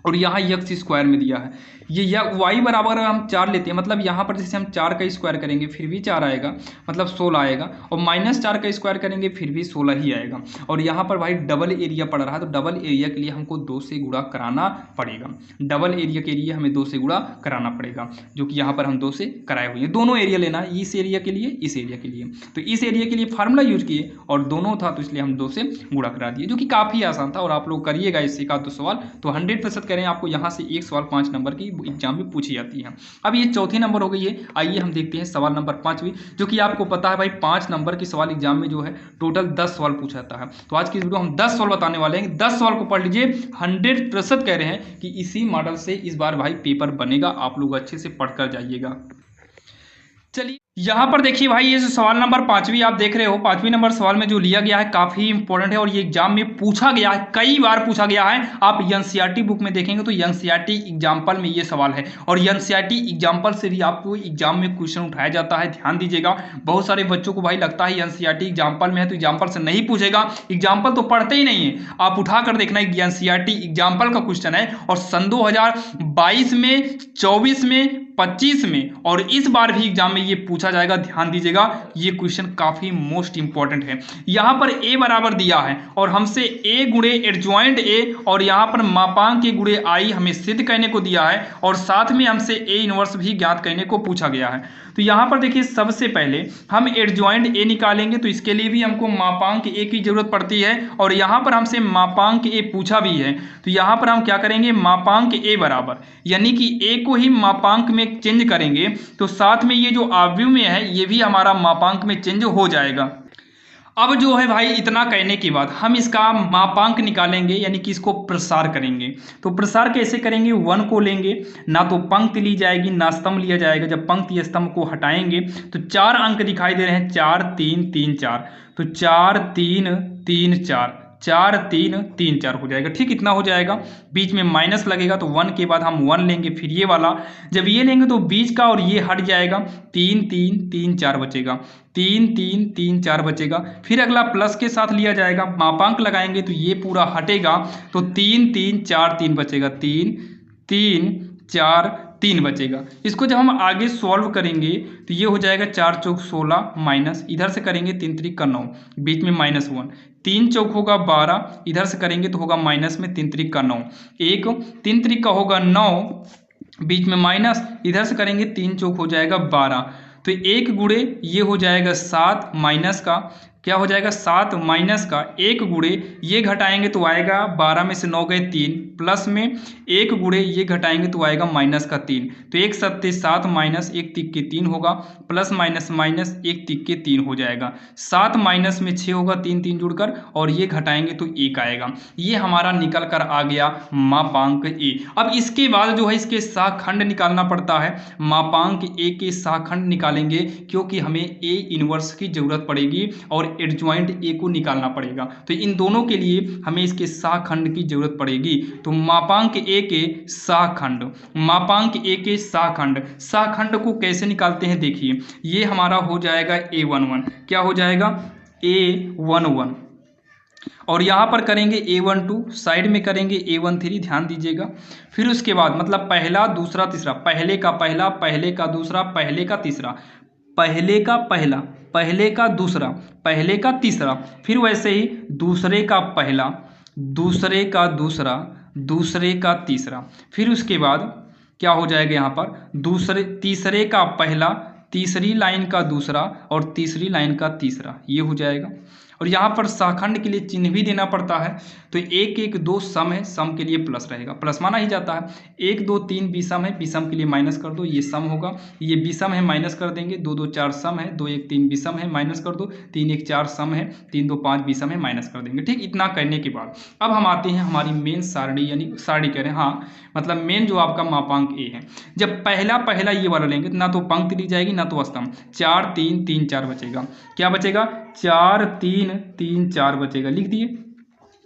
और यहाँ x स्क्वायर में दिया है। ये y बराबर हम 4 लेते हैं, मतलब यहाँ पर जैसे हम 4 का स्क्वायर करेंगे फिर भी 4 आएगा, मतलब 16 आएगा, और -4 का स्क्वायर करेंगे फिर भी 16 ही आएगा। और यहाँ पर भाई डबल एरिया पड़ रहा है, तो डबल एरिया के लिए हमको 2 से गुणा कराना पड़ेगा। डबल एरिया के लिए हमें 2 से गुणा कराना पड़ेगा, जो कि यहाँ पर हम 2 से कराए हुए हैं। दोनों एरिया लेना है, इस एरिया के लिए, इस एरिया के लिए। तो इस एरिया के लिए फार्मूला यूज किए और दोनों था, तो इसलिए हम 2 से गुणा करा दिए, जो कि काफ़ी आसान था। और आप लोग करिएगा इससे का 2 सवाल, तो 100% करें, आपको यहाँ से एक सवाल 5 नंबर की एग्जाम में पूछी जाती है। अब ये चौथी नंबर हो गई है। आइए हम देखते हैं सवाल नंबर 5वीं, जो कि आपको पता है भाई 5 नंबर की सवाल एग्जाम में जो है टोटल 10 सवाल पूछा जाता है। तो आज की वीडियो हम 10 सवाल बताने वाले हैं। 10 सवाल को पढ़ लीजिए, 100% कह रहे हैं कि इसी मॉडल से इस बार भाई पेपर बनेगा, आप लोग अच्छे से पढ़कर जाइएगा। चलिए यहाँ पर देखिए भाई, ये जो सवाल नंबर 5वीं आप देख रहे हो, 5वीं नंबर सवाल में जो लिया गया है काफ़ी इंपॉर्टेंट है और ये एग्जाम में पूछा गया है, कई बार पूछा गया है। आप एनसीईआरटी बुक में देखेंगे तो एनसीईआरटी एग्जाम्पल में ये सवाल है, और एनसीईआरटी एग्जाम्पल से भी आपको एग्जाम में क्वेश्चन उठाया जाता है, ध्यान दीजिएगा। बहुत सारे बच्चों को भाई लगता है एनसीईआरटी एग्जाम्पल में है तो एग्जाम्पल से नहीं पूछेगा, एग्जाम्पल तो पढ़ते ही नहीं है। आप उठा कर देखना, एनसीईआरटी एग्जाम्पल का क्वेश्चन है, और सन 2022 में, 24 में, 2025 में और इस बार भी एग्जाम में ये पूछा जाएगा। ध्यान दीजिएगा, ये क्वेश्चन काफी मोस्ट इंपॉर्टेंट है। यहाँ पर a बराबर दिया है और हमसे a गुणे एडजॉइंट a और यहाँ पर मापांक a गुणे i हमें सिद्ध करने को दिया है और साथ में हमसे a इनवर्स भी ज्ञात करने को पूछा गया है। तो यहाँ पर देखिए, सबसे पहले हम एडजॉइंट a निकालेंगे, तो इसके लिए भी हमको मापांक a की जरूरत पड़ती है और यहाँ पर हमसे मापांक a पूछा भी है। तो यहाँ पर हम क्या करेंगे, मापांक a बराबर यानी कि a को ही मापांक में चेंज करेंगे तो साथ में ये जो आव्यूह में है ये भी हमारा मापांक में चेंज हो जाएगा। अब जो है भाई, इतना कहने के बाद हम इसका मापांक निकालेंगे यानी कि इसको प्रसार करेंगे। तो प्रसार कैसे करेंगे, 1 को लेंगे, ना तो पंक्ति ली जाएगी ना स्तंभ लिया जाएगा। जब पंक्ति स्तंभ को हटाएंगे तो 4 अंक दिखाई दे रहे हैं, 4 3 3 4, तो 4 3 3 4, 4 3 3 4 हो जाएगा। ठीक, इतना हो जाएगा। बीच में माइनस लगेगा तो 1 के बाद हम 1 लेंगे, फिर ये वाला जब ये लेंगे तो बीच का और ये हट जाएगा, 3 3 3 4 बचेगा, 3 3 3 4 बचेगा। फिर अगला प्लस के साथ लिया जाएगा, मापांक लगाएंगे तो ये पूरा हटेगा तो 3 3 4 3 बचेगा, 3 3 4 3 बचेगा। इसको जब हम आगे सॉल्व करेंगे तो ये हो जाएगा 4 चौक 16 माइनस, इधर से करेंगे 3 3 का 9, बीच में -1, 3 चौक होगा 12, इधर से करेंगे तो होगा माइनस में 3 3 का 9, 1 3 3 का होगा 9, बीच में माइनस, इधर से करेंगे 3 चौक हो जाएगा 12, तो 1 गुणे ये हो जाएगा 7 माइनस का, क्या हो जाएगा 7 माइनस का 1 गुणे ये घटाएंगे तो आएगा 12 में से 9 गए 3, प्लस में 1 गुणे ये घटाएंगे तो आएगा माइनस का 3, तो 1 7 7 माइनस 1 तिक के 3 होगा, प्लस माइनस माइनस 1 तिक के 3 हो जाएगा, 7 माइनस में 6 होगा, 3 3 जुड़कर और ये घटाएंगे तो 1 आएगा। ये हमारा निकल कर आ गया मापांक a। अब इसके बाद जो है इसके सहखंड निकालना पड़ता है। मापांक a के सहखंड निकालेंगे क्योंकि हमें a इनवर्स की जरूरत पड़ेगी और एडजॉइंट a को निकालना पड़ेगा, तो इन दोनों के लिए हमें इसके सहखंड की जरूरत पड़ेगी। तो मापांक a के सहखंड, मापांक a के सहखंड, सहखंड को कैसे निकालते हैं देखिए, ये हमारा हो जाएगा a11, क्या हो जाएगा a11 और यहाँ पर करेंगे a12, साइड में करेंगे a13, ध्यान दीजिएगा। फिर उसके बाद मतलब पहला दूसरा तीसरा, पहले का पहला, पहले का दूसरा, पहले का तीसरा, पहले का पहला, पहले का दूसरा, पहले का तीसरा, फिर वैसे ही दूसरे का पहला, दूसरे का दूसरा, दूसरे का तीसरा, फिर उसके बाद क्या हो जाएगा यहाँ पर तीसरे का पहला, तीसरी लाइन का दूसरा और तीसरी लाइन का तीसरा, ये हो जाएगा। और यहाँ पर सहखंड के लिए चिन्ह भी देना पड़ता है, तो 1 1 2 सम है, सम के लिए प्लस रहेगा, प्लस माना ही जाता है। 1 2 3 विषम है, विषम के लिए माइनस कर दो, ये सम होगा, ये विषम है माइनस कर देंगे, 2 2 4 सम है, 2 1 3 विषम है माइनस कर दो, 3 1 4 सम है, 3 2 5 विषम है माइनस कर देंगे। ठीक, इतना करने के बाद अब हम आते हैं हमारी मेन सारणी, यानी सारणी कह रहे हैं, हाँ मतलब मेन जो आपका मापांक a है। जब पहला पहला ये वाला लेंगे तो ना तो पंक्ति ली जाएगी ना तो स्तंभ, 4 3 3 4 बचेगा, क्या बचेगा 4 3 3 4 बचेगा, लिख दिए।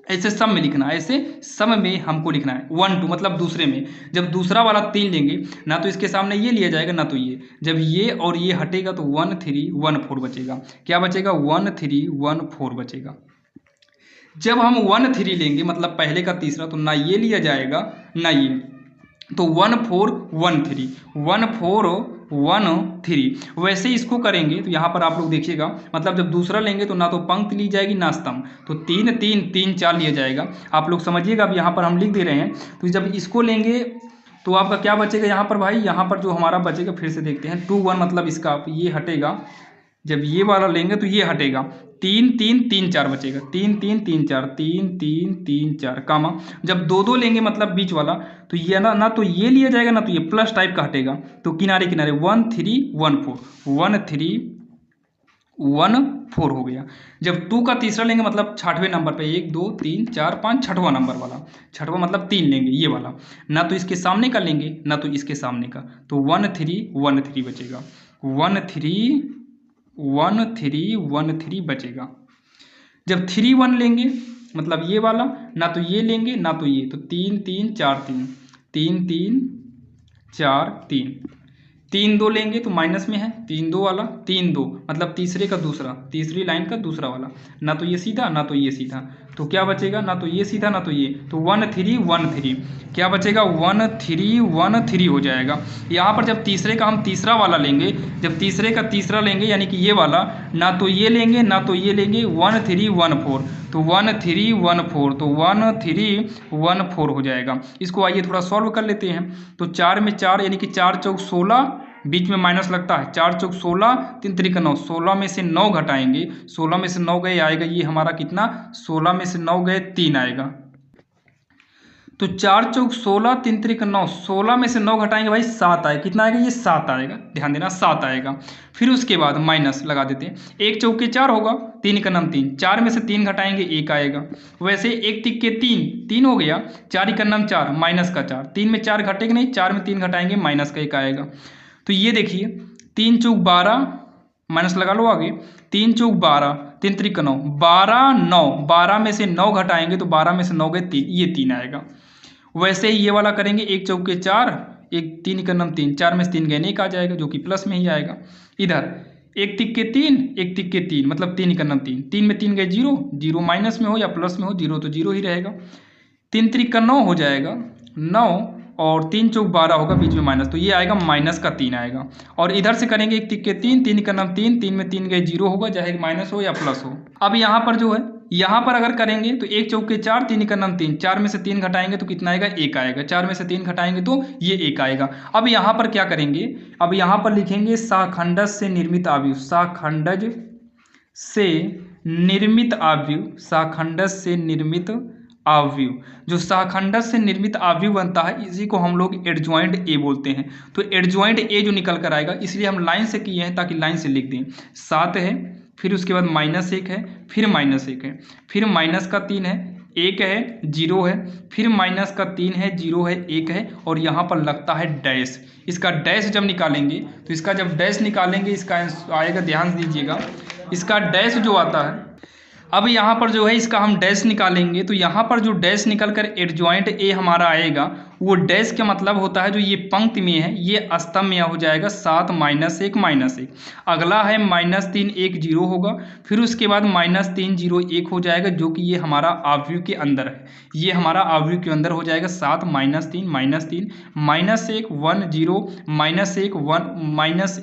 ऐसे सम में लिखना है, ऐसे सम में हमको लिखना है 1 2 मतलब दूसरे में। जब दूसरा वाला 3 लेंगे ना तो इसके सामने ये लिया जाएगा ना तो ये, जब ये और ये हटेगा तो 1 3 1 4 बचेगा, क्या बचेगा 1 3 1 4 बचेगा। जब हम 1 3 लेंगे मतलब पहले का तीसरा, तो ना ये लिया जाएगा ना ये, तो 1 4 1 3 1 4 1 3। वैसे इसको करेंगे तो यहाँ पर आप लोग देखिएगा, मतलब जब दूसरा लेंगे तो ना तो पंक्ति ली जाएगी ना स्तंभ, तो 3 3 3 4 लिया जाएगा। आप लोग समझिएगा, अब यहाँ पर हम लिख दे रहे हैं, तो जब इसको लेंगे तो आपका क्या बचेगा यहाँ पर भाई, यहाँ पर जो हमारा बचेगा फिर से देखते हैं, 2 1 मतलब इसका ये हटेगा, जब ये वाला लेंगे तो ये हटेगा, 3 3 3 4 बचेगा, 3 3 3 4 3 3 3 4 कामा। जब 2 2 लेंगे मतलब बीच वाला, तो ये ना तो ये लिया जाएगा ना तो ये प्लस टाइप का हटेगा, तो किनारे किनारे 1 3 1 4 1 3 1 4 हो गया। जब 2 का तीसरा लेंगे मतलब 6वें नंबर पे, 1 2 3 4 5 6वां नंबर वाला, 6वां मतलब 3 लेंगे ये वाला, ना तो इसके सामने का लेंगे ना तो इसके सामने का, तो 1 3 1 3 बचेगा, 1 3 1 3 1 3 बचेगा। जब 3 1 लेंगे मतलब ये वाला, ना तो ये लेंगे ना तो ये, तो 3 3 4 3 3 3 4 3 3 2 लेंगे तो माइनस में है, 3 2 वाला 3 2 मतलब तीसरे का दूसरा, तीसरी लाइन का दूसरा वाला, ना तो ये सीधा ना तो ये सीधा, तो क्या बचेगा, ना तो ये सीधा ना तो ये, तो 1 3 1 3, क्या बचेगा 1 3 1 3 हो जाएगा। यहाँ पर जब तीसरे का हम तीसरा वाला लेंगे, जब तीसरे का तीसरा लेंगे यानी कि ये वाला, ना तो ये लेंगे ना तो ये लेंगे, 1 3 1 4, तो 1 3 1 4, तो 1 3 1 4 हो जाएगा। इसको आइए थोड़ा सॉल्व कर लेते हैं। तो 4 में 4 यानी कि 4 चौक 16, बीच में माइनस लगता है, 4 चौक 16, 3 त्रिक 9, 16 में से 9 घटाएंगे, 16 में से 9 गए आएगा ये हमारा कितना, 16 में से 9 गए 3 आएगा। तो 4 चौक 16, 3 त्रिक 9, 16 में से 9 घटाएंगे भाई 7 आएगा, कितना आएगा, ये 7 आएगा, ध्यान देना 7 आएगा। फिर उसके बाद माइनस लगा देते हैं, 1 चौके 4 होगा, 3 का नाम 3, 4 में से 3 घटाएंगे 1 आएगा। वैसे 1 तिक के 3 हो गया, 4 का नाम 4, माइनस का 4, 3 में 4 घटेगा नहीं, 4 में 3 घटाएंगे माइनस का 1 आएगा। तो ये देखिए 3 चौक 12, माइनस लगा लो आगे, 3 चौक 12, 3 त्रिक 9, 12 9, 12 में से 9 घटाएंगे तो 12 में से 9 गए 3, ये 3 आएगा। वैसे ही ये वाला करेंगे, 1 चौके 4, 3 का नाम 3, 4 में से 3 गए 1 आ जाएगा जो कि प्लस में ही आएगा। इधर 1 तिक के 3, 1 तिक के 3 मतलब 3 का नाम 3, 3 में 3 गए 0, 0 माइनस में हो या प्लस में हो, 0 तो 0 ही रहेगा। 3 त्रिक का 9 हो जाएगा 9, और 3 चौक 12 होगा, बीच में माइनस, तो ये आएगा माइनस का 3 आएगा। और इधर से करेंगे 1 तिक के 3, 3 का नाम 3, 3 में 3 गए 0 होगा, चाहे माइनस हो या प्लस हो। अब यहाँ पर जो है, यहाँ पर अगर करेंगे तो 1 चौके 4, 3 का नाम 3, 4 में से 3 घटाएंगे तो कितना आएगा, 1 आएगा, 4 में से 3 घटाएंगे तो ये 1 आएगा। अब यहाँ पर क्या करेंगे, अब यहाँ पर लिखेंगे शाखंडज से निर्मित अवयव, शाखंडज से निर्मित अवयव, शाखंडज से निर्मित अवयव, जो शाखंडज से निर्मित अवयव बनता है इसी को हम लोग एडजॉइंट ए बोलते हैं। तो एडजॉइंट ए जो निकल कर आएगा, इसलिए हम लाइन से किए हैं ताकि लाइन से लिख दें। 7 है, फिर उसके बाद -1 है, फिर -1 है, फिर माइनस का 3 है, 1 है 0 है, फिर माइनस का 3 है 0 है 1 है, और यहाँ पर लगता है डैश। इसका डैश जब निकालेंगे तो इसका जब डैश निकालेंगे इसका आएगा, ध्यान दीजिएगा, इसका डैश जो आता है, अब यहाँ पर जो है इसका हम डैश निकालेंगे तो यहाँ पर जो डैश निकल कर एडजॉइंट ए हमारा आएगा, वो डैश का मतलब होता है जो ये पंक्ति में है ये स्तंभ में हो जाएगा 7 -1 -1। अगला है -3 1 0 होगा, फिर उसके बाद -3 0 1 हो जाएगा, जो कि ये हमारा अवयव के अंदर है, ये हमारा अवयव के अंदर हो जाएगा 7 -3 -3 -1 1 0 -1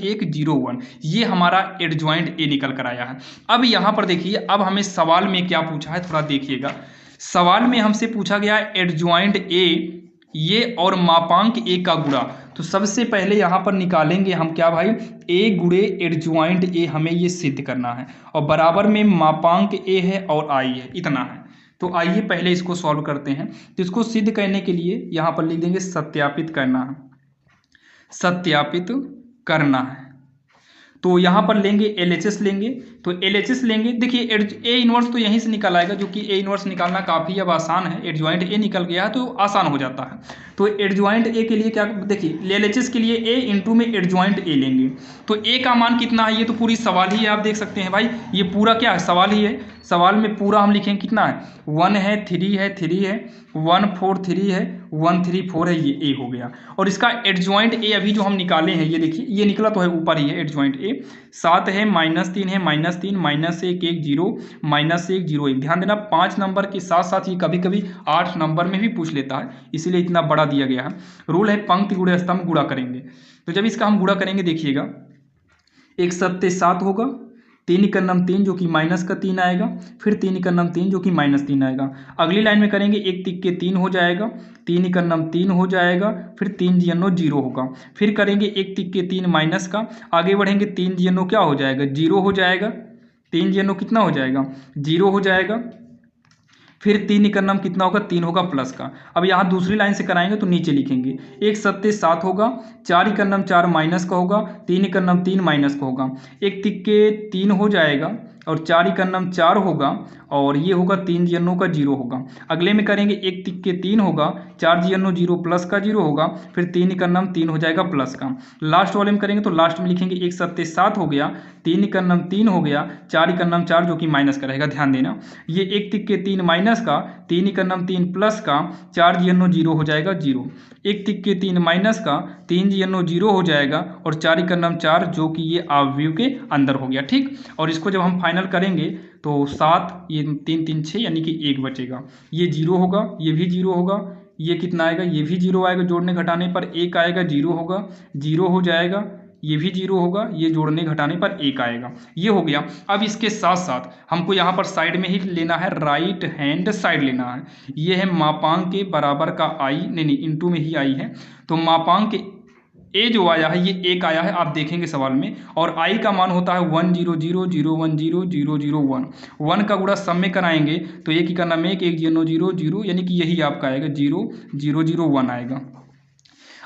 1 0 1, ये हमारा एडजॉइंट ए निकल कर आया है। अब यहाँ पर देखिए, अब हमें सवाल में क्या पूछा है थोड़ा देखिएगा। सवाल में हमसे पूछा गया है एडजॉइंट ए ये और मापांक ए का गुणा। तो सबसे पहले यहाँ पर निकालेंगे हम क्या भाई, ए गुणे एडजॉइंट ए, हमें ये सिद्ध करना है, और बराबर में मापांक ए है और आई है, इतना है। तो आइए पहले इसको सॉल्व करते हैं। तो इसको सिद्ध करने के लिए यहाँ पर लिख देंगे सत्यापित करना है, सत्यापित करना है। तो यहाँ पर लेंगे LHS लेंगे, तो LHS लेंगे, देखिए ए इनवर्स तो यहीं से निकल आएगा, जो कि ए इनवर्स निकालना काफ़ी अब आसान है, एडजॉइंट ए निकल गया है तो आसान हो जाता है। तो एडजॉइंट ए के लिए क्या, देखिए LHS के लिए ए इंटू में एडजॉइंट ए लेंगे, तो ए का मान कितना है, ये तो पूरी सवाल ही है, आप देख सकते हैं भाई, ये पूरा क्या है, सवाल ही है। सवाल में पूरा हम लिखेंगे कितना है, 1 है 3 है 3 है 1 4 3 है 1 3 4 है, ये ए हो गया। और इसका एडजॉइंट ए अभी जो हम निकाले हैं, ये देखिए ये निकला तो है, ऊपर ही है एडजॉइंट ए। 7 है -3 है -3 -1 1 0 -1 0 1, ध्यान देना 5 नंबर के साथ साथ ये कभी कभी 8 नंबर में भी पूछ लेता है, इसीलिए इतना बड़ा दिया गया है। रूल है पंक्ति गुणे स्तंभ गुणा करेंगे। तो जब इसका हम गुणा करेंगे देखिएगा, 1 7 7 होगा, 3 का नाम 3 जो कि माइनस का 3 आएगा, फिर 3 का नाम 3 जो कि -3 आएगा। अगली लाइन में करेंगे 1 तिक के 3 हो जाएगा, 3 का नाम 3 हो जाएगा, फिर 3 जीनो 0 होगा, फिर करेंगे 1 तिक के 3 माइनस का, आगे बढ़ेंगे 3 जीनो क्या हो जाएगा, 0 हो जाएगा, 3 जीनो कितना हो जाएगा, 0 हो जाएगा, फिर 3 का नाम कितना होगा, 3 होगा प्लस का। अब यहाँ दूसरी लाइन से कराएंगे तो नीचे लिखेंगे 1 7 7 होगा, 4 का नाम 4 माइनस का होगा, 3 का नाम 3 माइनस का होगा, 1 तिक के 3 हो जाएगा और 4 का नाम 4 होगा, और ये होगा 3 जीनो का 0 होगा। अगले में करेंगे 1 तिक के 3 होगा, 4 जीनो 0 प्लस का 0 होगा, फिर 3 का नाम 3 हो जाएगा प्लस का। लास्ट वाले में करेंगे तो लास्ट में लिखेंगे 1 7 7 हो गया, 3 का नाम 3 हो गया, 4 का नाम 4 जो कि माइनस का रहेगा, ध्यान देना ये 1 तिक के 3 माइनस का, 3 का नाम 3 प्लस का, 4 जीनो 0 हो जाएगा 0, 1 तिक के 3 माइनस का, 3 GNO 0 हो जाएगा और 4 × 9 4, जो कि ये अवयव के अंदर हो गया। ठीक, और इसको जब हम फाइनल करेंगे तो 7, ये 3 3 6 यानी कि 1 बचेगा। ये 0 होगा, ये भी 0 होगा, ये कितना आएगा, ये भी 0 आएगा, जोड़ने घटाने पर 1 आएगा, 0 होगा, 0 हो जाएगा, ये भी 0 होगा, ये जोड़ने घटाने पर 1 आएगा। ये हो गया। अब इसके साथ साथ हमको यहाँ पर साइड में ही लेना है, राइट हैंड साइड लेना है। ये है मापांक के बराबर का आई, नहीं इंटू में ही आई है, तो मापांक के ए जो आया है ये 1 आया है, आप देखेंगे सवाल में, और आई का मान होता है 1 0 0 0 1 0 0 0 1। 1 का गुणा सब में कराएंगे तो एक ही करना में 1 0 0 0, यानी कि यही आपका आएगा 0 0 0 1 आएगा।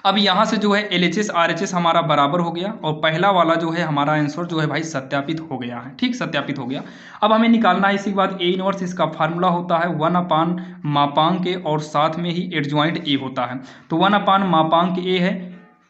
अब यहाँ से जो है LHS RHS हमारा बराबर हो गया, और पहला वाला जो है हमारा आंसर जो है भाई सत्यापित हो गया है। ठीक, सत्यापित हो गया। अब हमें निकालना है इसी के बाद A इनवर्स, इसका फार्मूला होता है 1/, मापांक के और साथ में ही एडजॉइंट A होता है। तो 1/, मापांक A है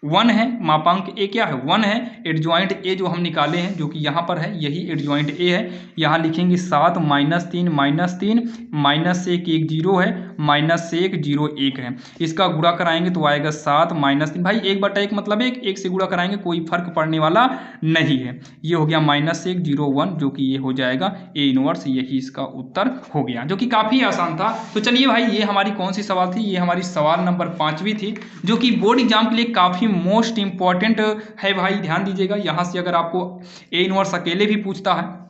1 है, मापांक A क्या है 1 है, एडजॉइंट A जो हम निकाले हैं जो कि यहाँ पर है, यही एडजॉइंट A है। यहाँ लिखेंगे 7 -3 -3 -1 1 0 है, -1 0 1 है। इसका गुणा कराएंगे तो आएगा 7 -3, भाई 1/1 मतलब 1 से गुणा कराएंगे, कोई फर्क पड़ने वाला नहीं है। ये हो गया -1 0 1, जो कि ये हो जाएगा A इनवर्स, यही इसका उत्तर हो गया, जो कि काफ़ी आसान था। तो चलिए भाई, ये हमारी कौन सी सवाल थी, ये हमारी सवाल नंबर 5वीं थी, जो कि बोर्ड एग्जाम के लिए काफ़ी मोस्ट इंपॉर्टेंट है भाई। ध्यान दीजिएगा, यहाँ से अगर आपको A इनवर्स अकेले भी पूछता है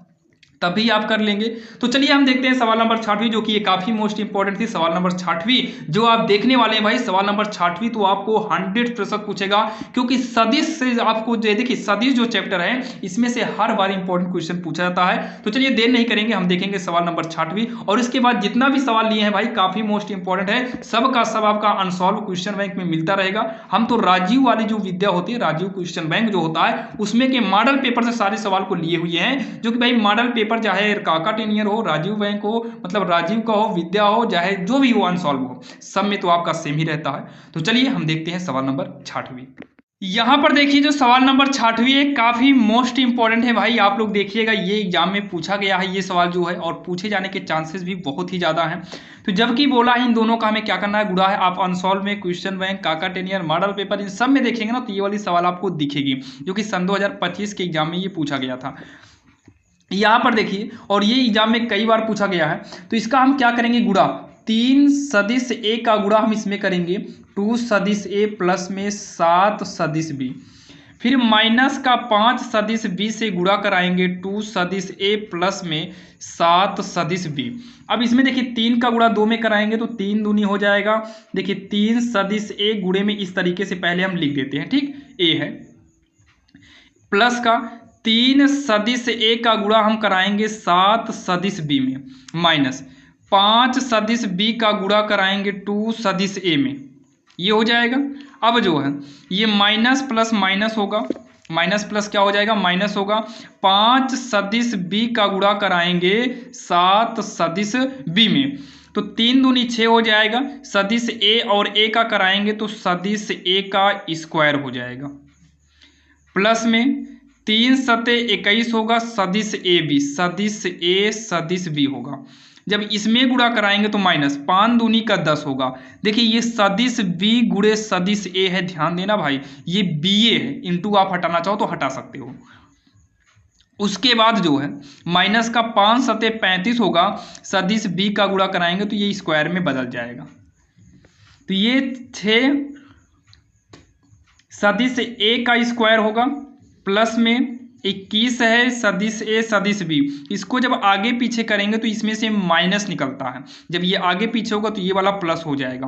तभी आप कर लेंगे। तो चलिए हम देखते हैं सवाल नंबर 6वीं, जो कि ये काफी मोस्ट इंपॉर्टेंट थी। सवाल नंबर 6वीं जो आप देखने वाले हैं भाई, सवाल नंबर 6वीं तो आपको 100% पूछेगा, क्योंकि सदिश से आपको देखिए सदिश जो चैप्टर है इसमें से हर बार इंपॉर्टेंट क्वेश्चन पूछा जाता है। तो चलिए देर नहीं करेंगे, हम देखेंगे सवाल नंबर 6वीं, और इसके बाद जितना भी सवाल लिए हैं भाई काफी मोस्ट इंपॉर्टेंट है, सबका सब आपका अनसॉल्व क्वेश्चन बैंक में मिलता रहेगा। हम तो राजीव वाली जो विद्या होती है, राजीव क्वेश्चन बैंक जो होता है, उसमें के मॉडल पेपर से सारे सवाल को लिए हुए हैं, जो कि भाई मॉडल पेपर चाहे काका टेनियर हो, राजीव बैंक हो, मतलब राजीव का हो, विद्या हो, चाहे जो भी हो अनसॉल्व हो, सब में तो आपका सेम ही रहता है। तो चलिए हम देखते हैं सवाल नंबर 6वीं। यहां पर देखिए जो सवाल नंबर 6वीं है काफी मोस्ट इंपॉर्टेंट है भाई, आप लोग देखिएगा, ये एग्जाम में पूछा गया है ये सवाल जो है, और पूछे जाने के चांसेस भी बहुत ही ज्यादा हैं। तो जबकि बोला है इन दोनों का हमें क्या करना है, गुणा है। आप अनसॉल्व में, क्वेश्चन बैंक, काका टेनियर, मॉडल पेपर, इन सब में देखेंगे ना तो ये वाली सवाल आपको दिखेगी, जो कि सन 2025 के एग्जाम में ये पूछा गया था। यहाँ पर देखिए, और ये एग्जाम में कई बार पूछा गया है, तो इसका हम क्या करेंगे, गुणा 3 सदिश A का गुणा हम इसमें करेंगे 2 सदिश A प्लस में 7 सदिश B, फिर माइनस का 5 सदिश B से गुणा कराएंगे 2 सदिश A प्लस में 7 सदिश B। अब इसमें देखिए 3 का गुणा 2 में कराएंगे तो 3 दूनी हो जाएगा। देखिए 3 सदिश A गुणे में इस तरीके से पहले हम लिख देते हैं, ठीक, A है, प्लस का 3 सदिश A का गुणा हम कराएंगे 7 सदिश B में, माइनस 5 सदिश B का गुणा कराएंगे 2 सदिश A में, ये हो जाएगा। अब जो है ये माइनस प्लस माइनस होगा, माइनस प्लस क्या हो जाएगा, माइनस होगा। 5 सदिश B का गुणा कराएंगे 7 सदिश B में, तो 3 दूनी 6 हो जाएगा। सदिश A और A का कराएंगे तो सदिश A का स्क्वायर हो जाएगा, प्लस में 3 सते 21 होगा, सदिश A B, सदिश A सदिश B होगा। जब इसमें गुणा कराएंगे तो माइनस 5 दूनी का 10 होगा। देखिए ये सदिश B गुणे सदिश A है, ध्यान देना भाई, ये BA है, इंटू आप हटाना चाहो तो हटा सकते हो। उसके बाद जो है माइनस का 5 सते 35 होगा, सदिश B का गुणा कराएंगे तो ये स्क्वायर में बदल जाएगा। तो ये 6 सदिश A का स्क्वायर होगा, प्लस में 21 है सदिश A सदिश B। इसको जब आगे पीछे करेंगे तो इसमें से माइनस निकलता है, जब ये आगे पीछे होगा तो ये वाला प्लस हो जाएगा,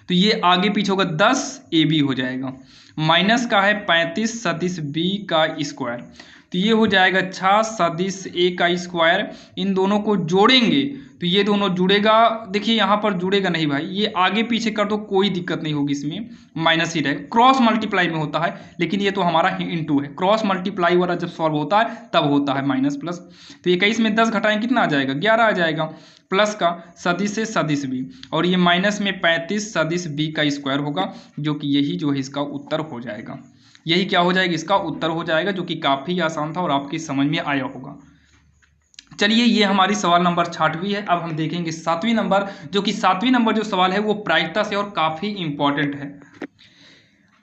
तो ये आगे पीछे होगा 10 AB हो जाएगा। माइनस का है 35 सदिश B का स्क्वायर, तो ये हो जाएगा 6 सदिश A का स्क्वायर। इन दोनों को जोड़ेंगे तो ये दोनों जुड़ेगा, देखिए यहाँ पर जुड़ेगा नहीं भाई, ये आगे पीछे कर दो कोई दिक्कत नहीं होगी, इसमें माइनस ही रहेगा। क्रॉस मल्टीप्लाई में होता है, लेकिन ये तो हमारा इनटू है, क्रॉस मल्टीप्लाई वाला जब सॉल्व होता है तब होता है माइनस प्लस। तो 21 में 10 घटाएं कितना आ जाएगा, 11 आ जाएगा, प्लस का सदिश से सदिश B, और ये माइनस में 35 सदिश B का स्क्वायर होगा, जो कि यही जो है इसका उत्तर हो जाएगा। यही क्या हो जाएगा, इसका उत्तर हो जाएगा, जो कि काफ़ी आसान था और आपकी समझ में आया होगा। चलिए ये हमारी सवाल नंबर 6वीं है। अब हम देखेंगे 7वीं नंबर, जो कि 7वीं नंबर जो सवाल है वो प्रायिकता से और काफ़ी इंपॉर्टेंट है।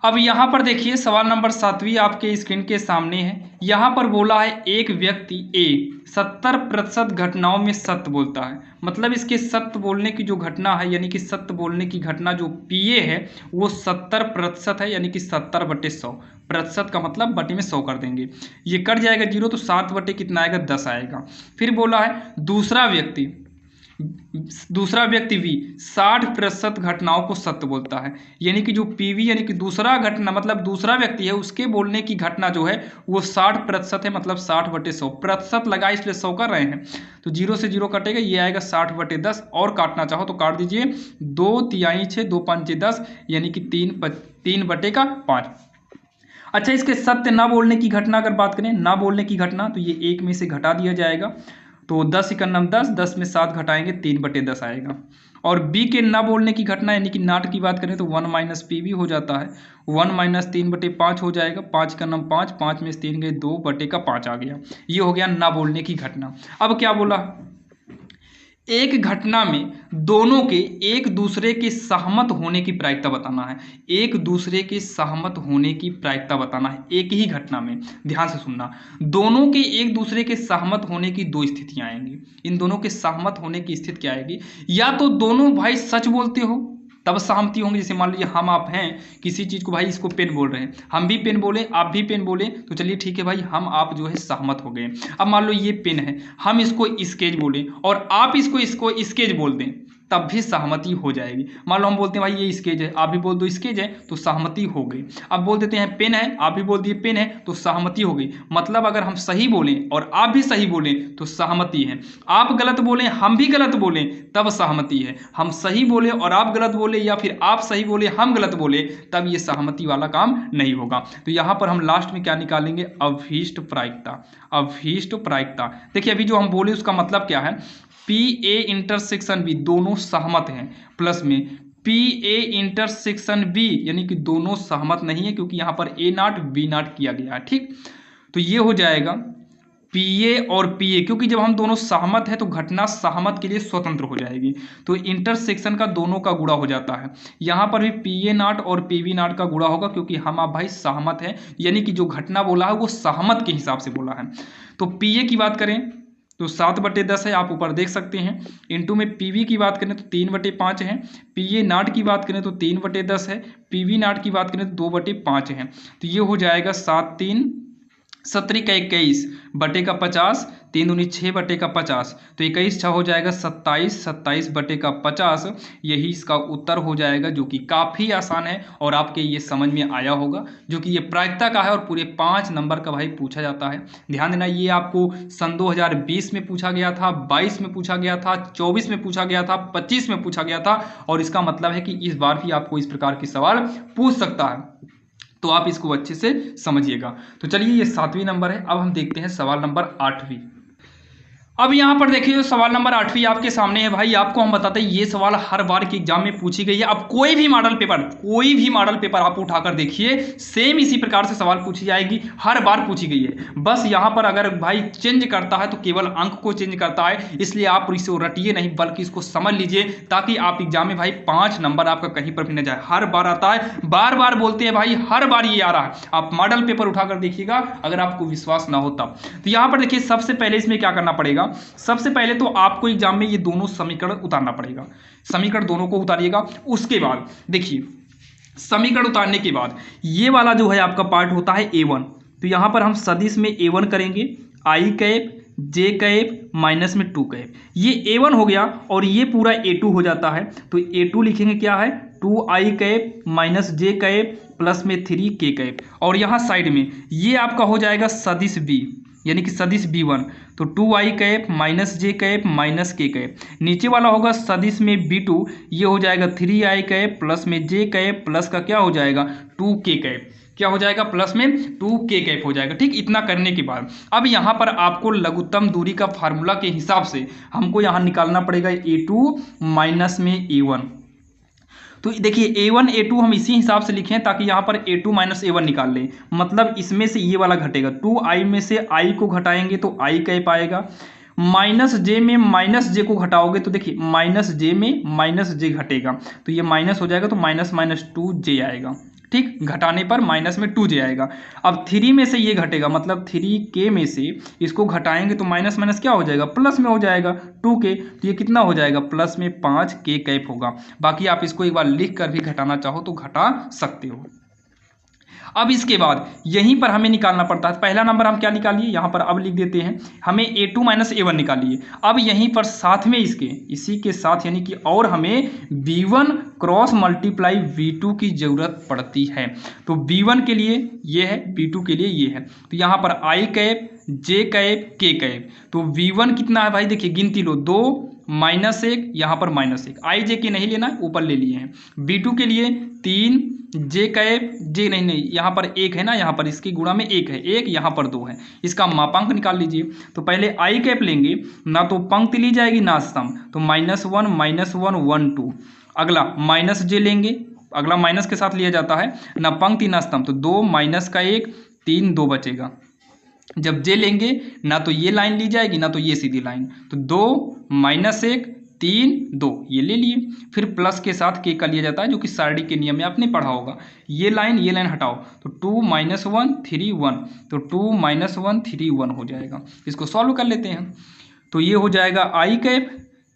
अब यहाँ पर देखिए सवाल नंबर 7वीं आपके स्क्रीन के सामने है। यहाँ पर बोला है एक व्यक्ति ए 70% घटनाओं में सत्य बोलता है। मतलब इसके सत्य बोलने की जो घटना है, यानी कि सत्य बोलने की घटना जो पीए है वो 70% है, यानी कि 70/100। प्रतिशत का मतलब बटे में 100 कर देंगे, ये कट जाएगा 0 तो 7 बटे कितना आएगा 10 आएगा। फिर बोला है दूसरा व्यक्ति भी 60% घटनाओं को सत्य बोलता है। यानी कि जो पीवी यानी कि दूसरा घटना मतलब दूसरा व्यक्ति है उसके बोलने की घटना जो है वो 60% है, मतलब 60/100। प्रतिशत लगा इसलिए 100 कर रहे हैं तो 0 से 0 कटेगा, ये आएगा 60/10। और काटना चाहो तो काट दीजिए, 2 तिहाई 6 2 5 10, यानी कि 3/5। अच्छा, इसके सत्य ना बोलने की घटना अगर बात करें, ना बोलने की घटना, तो ये 1 में से घटा दिया जाएगा तो 10 एकम 10, 10 में 7 घटाएंगे 3/10 आएगा। और बी के ना बोलने की घटना यानी कि नाट की बात करें तो 1 - पी भी हो जाता है, 1 - 3/5 हो जाएगा, 5 का नम 5, 5 में से 3 गए 2/5 आ गया। ये हो गया ना बोलने की घटना। अब क्या बोला, एक घटना में दोनों के एक दूसरे के सहमत होने की प्रायिकता बताना है। एक दूसरे के सहमत होने की प्रायिकता बताना है एक ही घटना में। ध्यान से सुनना, दोनों के एक दूसरे के सहमत होने की दो स्थितियां आएंगी। इन दोनों के सहमत होने की स्थिति क्या आएगी, या तो दोनों भाई सच बोलते हो तब सहमति होंगी। जैसे मान लीजिए हम आप हैं किसी चीज़ को, भाई इसको पेन बोल रहे हैं, हम भी पेन बोले आप भी पेन बोले तो चलिए ठीक है भाई, हम आप जो है सहमत हो गए। अब मान लो ये पेन है, हम इसको स्केच बोले और आप इसको स्केच बोल दें तब भी सहमति हो जाएगी। मान लो हम बोलते हैं भाई ये स्केच है, आप भी बोल दो स्केच है तो सहमति हो गई। अब बोल देते हैं पेन है, आप भी बोल दिए पेन है तो सहमति हो गई। मतलब अगर हम सही बोलें और आप भी सही बोलें तो सहमति है, आप गलत बोलें हम भी गलत बोलें तब सहमति है, हम सही बोले और आप गलत बोले या फिर आप सही बोले हम गलत बोले तब ये सहमति वाला काम नहीं होगा। तो यहाँ पर हम लास्ट में क्या निकालेंगे, अभीष्ट प्रायिकता। अभीष्ट प्रायिकता देखिए अभी जो हम बोले उसका मतलब क्या है, पी ए इंटरसेक्शन बी दोनों सहमत हैं, प्लस में पी ए इंटरसेक्शन बी यानी कि दोनों सहमत नहीं है क्योंकि यहाँ पर ए नाट बी नाट किया गया है। ठीक, तो ये हो जाएगा पी ए और पी ए, क्योंकि जब हम दोनों सहमत है तो घटना सहमत के लिए स्वतंत्र हो जाएगी, तो इंटरसेक्शन का दोनों का गुणा हो जाता है। यहाँ पर भी पी ए नाट और पी बी नाट का गुणा होगा क्योंकि हम आप भाई सहमत हैं, यानी कि जो घटना बोला है वो सहमत के हिसाब से बोला है। तो पी ए की बात करें तो 7/10 है, आप ऊपर देख सकते हैं। इंटू में पीवी की बात करें तो 3/5 है, पीए नाट की बात करें तो 3/10 है, पीवी नाट की बात करें तो 2/5 है। तो ये हो जाएगा 7 3 17 का 21 बटे का 50, 3 दूनी 6/50, तो 21 6 हो जाएगा 27, 27/50। यही इसका उत्तर हो जाएगा, जो कि काफ़ी आसान है और आपके ये समझ में आया होगा, जो कि ये प्रायिकता का है और पूरे 5 नंबर का भाई पूछा जाता है। ध्यान देना, ये आपको सन 2020 में पूछा गया था, 22 में पूछा गया था, 24 में पूछा गया था, 25 में पूछा गया था, और इसका मतलब है कि इस बार भी आपको इस प्रकार के सवाल पूछ सकता है, तो आप इसको अच्छे से समझिएगा। तो चलिए ये 7वीं नंबर है। अब हम देखते हैं सवाल नंबर 8वीं। अब यहाँ पर देखिए जो सवाल नंबर 8वीं आपके सामने है भाई, आपको हम बताते हैं ये सवाल हर बार के एग्जाम में पूछी गई है। अब कोई भी मॉडल पेपर आप उठाकर देखिए, सेम इसी प्रकार से सवाल पूछी जाएगी, हर बार पूछी गई है। बस यहाँ पर अगर भाई चेंज करता है तो केवल अंक को चेंज करता है, इसलिए आप इसको रटिए नहीं बल्कि इसको समझ लीजिए, ताकि आप एग्जाम में भाई 5 नंबर आपका कहीं पर भी न जाए। हर बार आता है, बार बार बोलते हैं भाई, हर बार ये आ रहा है। आप मॉडल पेपर उठाकर देखिएगा अगर आपको विश्वास ना हो तब। तो यहाँ पर देखिए सबसे पहले इसमें क्या करना पड़ेगा, सबसे पहले तो आपको एग्जाम में ये दोनों समीकरण उतारना पड़ेगा। समीकरण दोनों को उतारिएगा। उसके बाद देखिए समीकरण उतारने के बाद ये वाला जो है आपका पार्ट होता है A1, तो यहां पर हम सदिश में A1 करेंगे, आई कैप जे कैप माइनस में 2 कैप, ये A1 हो गया और ये पूरा A2 हो जाता है। तो A2 लिखेंगे क्या है, 2i कैप माइनस जे कैप प्लस में 3k कैप, और यहाँ साइड में ये आपका हो जाएगा सदिश B यानी कि सदिश B1, तो 2i कैप माइनस जे कैप माइनस के कैप। नीचे वाला होगा सदिश में B2, ये हो जाएगा 3i कैप प्लस में जे कैप प्लस का क्या हो जाएगा 2k कैप, क्या हो जाएगा प्लस में 2k कैप हो जाएगा। ठीक, इतना करने के बाद अब यहाँ पर आपको लघुत्तम दूरी का फार्मूला के हिसाब से हमको यहाँ निकालना पड़ेगा A2 माइनस में A1। तो देखिए A1 A2 हम इसी हिसाब से लिखें ताकि यहाँ पर A2 माइनस A1 निकाल लें, मतलब इसमें से ये वाला घटेगा, 2i में से i को घटाएंगे तो i कैप आएगा, माइनस जे में माइनस जे को घटाओगे तो देखिए माइनस जे में माइनस जे घटेगा, तो ये माइनस हो जाएगा तो माइनस माइनस 2j आएगा। ठीक, घटाने पर माइनस में 2j आएगा। अब 3 में से ये घटेगा, मतलब 3k में से इसको घटाएंगे तो माइनस माइनस क्या हो जाएगा, प्लस में हो जाएगा 2k, तो ये कितना हो जाएगा, प्लस में 5k कैप होगा। बाकी आप इसको एक बार लिख कर भी घटाना चाहो तो घटा सकते हो। अब इसके बाद यहीं पर हमें निकालना पड़ता है, पहला नंबर हम क्या निकालिए, यहाँ पर अब लिख देते हैं, हमें a2 माइनस a1 निकालिए। अब यहीं पर साथ में इसके, इसी के साथ यानी कि और हमें b1 क्रॉस मल्टीप्लाई v2 की जरूरत पड़ती है। तो b1 के लिए ये है, b2 के लिए ये है, तो यहाँ पर i cap, j cap, k cap. तो v1 कितना है भाई, देखिए गिनती लो, 2 -1, यहाँ पर -1, i j के नहीं लेना, ऊपर ले लिए हैं। b2 के लिए 3, जे कैप, जे नहीं यहाँ पर 1 है ना, यहाँ पर इसकी गुणा में 1 है, 1 यहाँ पर 2 है, इसका मापांक निकाल लीजिए। तो पहले आई कैप लेंगे, ना तो पंक्ति ली जाएगी ना सम, तो -1 -1 1 2। अगला माइनस जे लेंगे, अगला माइनस के साथ लिया जाता है, ना पंक्ति ना स्तंभ, तो 2 माइनस का 1 3 2 बचेगा। जब जे लेंगे ना तो ये लाइन ली जाएगी ना तो ये सीधी लाइन, तो 2 -1 3 2 ये ले लिए। फिर प्लस के साथ के का लिया जाता है, जो कि सारणी के नियम में आपने पढ़ा होगा। ये लाइन हटाओ, तो 2 -1 3 1, तो 2 -1 3 1 हो जाएगा। इसको सॉल्व कर लेते हैं, तो ये हो जाएगा आई कैप,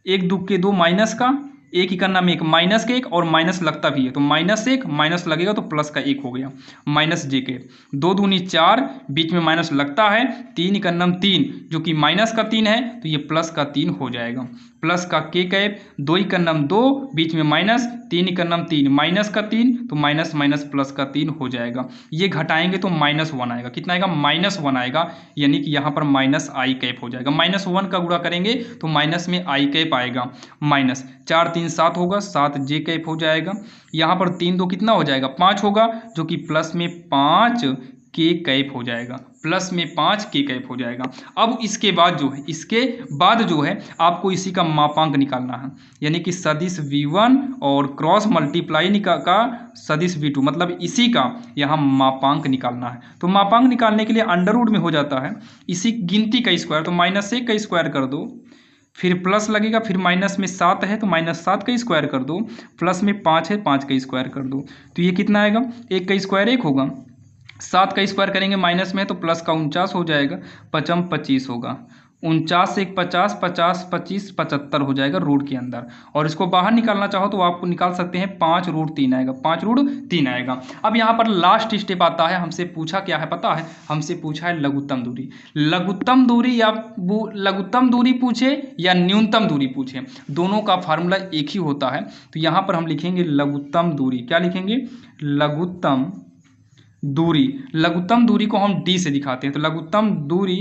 1 2 के 2 माइनस का, एक ही करना में एक माइनस का 1, और माइनस लगता भी है तो -1 माइनस लगेगा तो प्लस का 1 हो गया, माइनस जे के 2 दूनी 4, बीच में माइनस लगता है, 3 का नम 3 जो कि माइनस का 3 है, तो ये प्लस का 3 हो जाएगा। प्लस का के कैप, 2 का नम 2, बीच में माइनस, 3 का नम 3, माइनस का 3, तो माइनस माइनस प्लस का 3 हो जाएगा। ये घटाएंगे तो -1 आएगा, कितना आएगा, -1 आएगा, यानी कि यहाँ पर माइनस आई कैप हो जाएगा। -1 का गुणा करेंगे तो माइनस में आई कैप आएगा, माइनस 4 3 7 होगा, 7 जे कैप हो जाएगा। यहाँ पर 3 2 कितना हो जाएगा, 5 होगा, जो कि प्लस में 5 के कैप हो जाएगा, प्लस में 5 के कैप हो जाएगा। अब इसके बाद जो है आपको इसी का मापांक निकालना है, यानी कि सदिश v1 और क्रॉस मल्टीप्लाई का सदिश v2, मतलब इसी का यहाँ मापांक निकालना है। तो मापांक निकालने के लिए अंडर रूट में हो जाता है इसी गिनती का स्क्वायर, तो -1 का स्क्वायर कर दो, फिर प्लस लगेगा, फिर माइनस में 7 है तो -7 का स्क्वायर कर दो, प्लस में 5 है 5 का स्क्वायर कर दो, तो ये कितना आएगा, 1 का स्क्वायर 1 होगा, 7 का स्क्वायर करेंगे माइनस में तो प्लस का 49 हो जाएगा, 5 25 होगा, 49 से 50 50 25 75 हो जाएगा रूट के अंदर। और इसको बाहर निकालना चाहो तो आपको निकाल सकते हैं, 5√3 आएगा, 5√3 आएगा। अब यहाँ पर लास्ट स्टेप आता है, हमसे पूछा क्या है पता है, हमसे पूछा है लघुत्तम दूरी। लघुत्तम दूरी या लघुत्तम दूरी पूछे या न्यूनतम दूरी पूछे, दोनों का फार्मूला एक ही होता है। तो यहाँ पर हम लिखेंगे लघुत्तम दूरी, क्या लिखेंगे, लघुत्तम दूरी को हम d से दिखाते हैं, तो लघुत्तम दूरी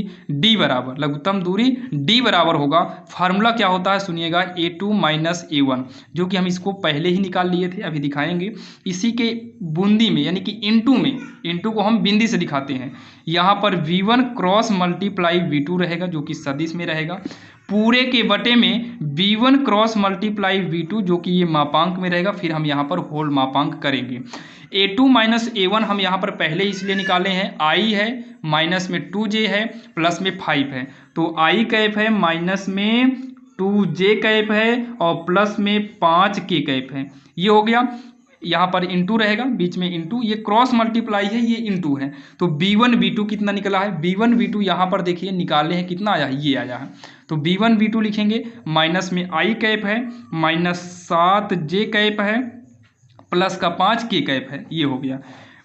d बराबर होगा, फार्मूला क्या होता है सुनिएगा, a2 माइनस a1, जो कि हम इसको पहले ही निकाल लिए थे, अभी दिखाएंगे। इसी के बूंदी में यानी कि इंटू को हम बिंदी से दिखाते हैं। यहाँ पर v1 क्रॉस मल्टीप्लाई v2 रहेगा, जो कि सदिश में रहेगा, पूरे के बटे में v1 क्रॉस मल्टीप्लाई v2 जो कि ये मापांक में रहेगा, फिर हम यहाँ पर होल मापांक करेंगे। a2 माइनस a1 हम यहाँ पर पहले इसलिए निकाले हैं, i है, माइनस में 2j है, प्लस में 5 है, तो i कैप है, माइनस में 2j कैप है, और प्लस में 5k कैप है। ये हो गया, यहाँ पर इंटू रहेगा, बीच में इंटू, ये क्रॉस मल्टीप्लाई है, ये इंटू है, तो b1 b2 कितना निकला है, b1 b2 यहाँ पर देखिए निकाले हैं, कितना आया है, ये आया है, तो b1 b2 लिखेंगे, माइनस में i कैप है, -7j कैप है, प्लस का 5k कैप है, ये हो गया।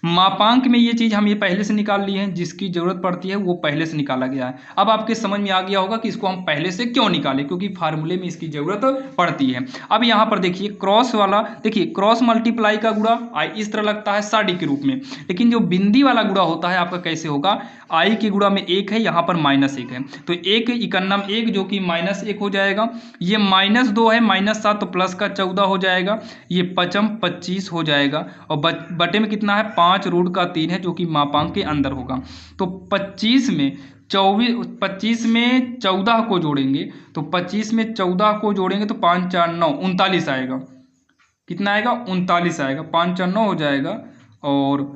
मापांक में ये चीज़ हम ये पहले से निकाल लिए हैं, जिसकी ज़रूरत पड़ती है वो पहले से निकाला गया है। अब आपके समझ में आ गया होगा कि इसको हम पहले से क्यों निकालें, क्योंकि फार्मूले में इसकी ज़रूरत पड़ती है। अब यहाँ पर देखिए क्रॉस वाला, देखिए क्रॉस मल्टीप्लाई का गुणा इस तरह लगता है साड़ी के रूप में, लेकिन जो बिंदी वाला गुणा होता है आपका कैसे होगा, i के गुणा में 1 है, यहाँ पर -1 है, तो 1 इकन्नम 1 जो कि -1 हो जाएगा, ये -2 है, -7 तो प्लस का 14 हो जाएगा, ये 5 25 हो जाएगा, और बटे में कितना है, 5√3 है, जो कि मापांक के अंदर होगा। तो 25 में 14 को जोड़ेंगे, तो 25 में 14 को जोड़ेंगे तो 5 4 9 39 आएगा, कितना आएगा, 39 आएगा, 5 4 9 हो जाएगा, और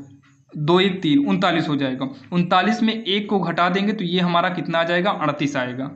2 1 3 39 हो जाएगा। 39 में 1 को घटा देंगे तो ये हमारा कितना आ जाएगा, 38 आएगा।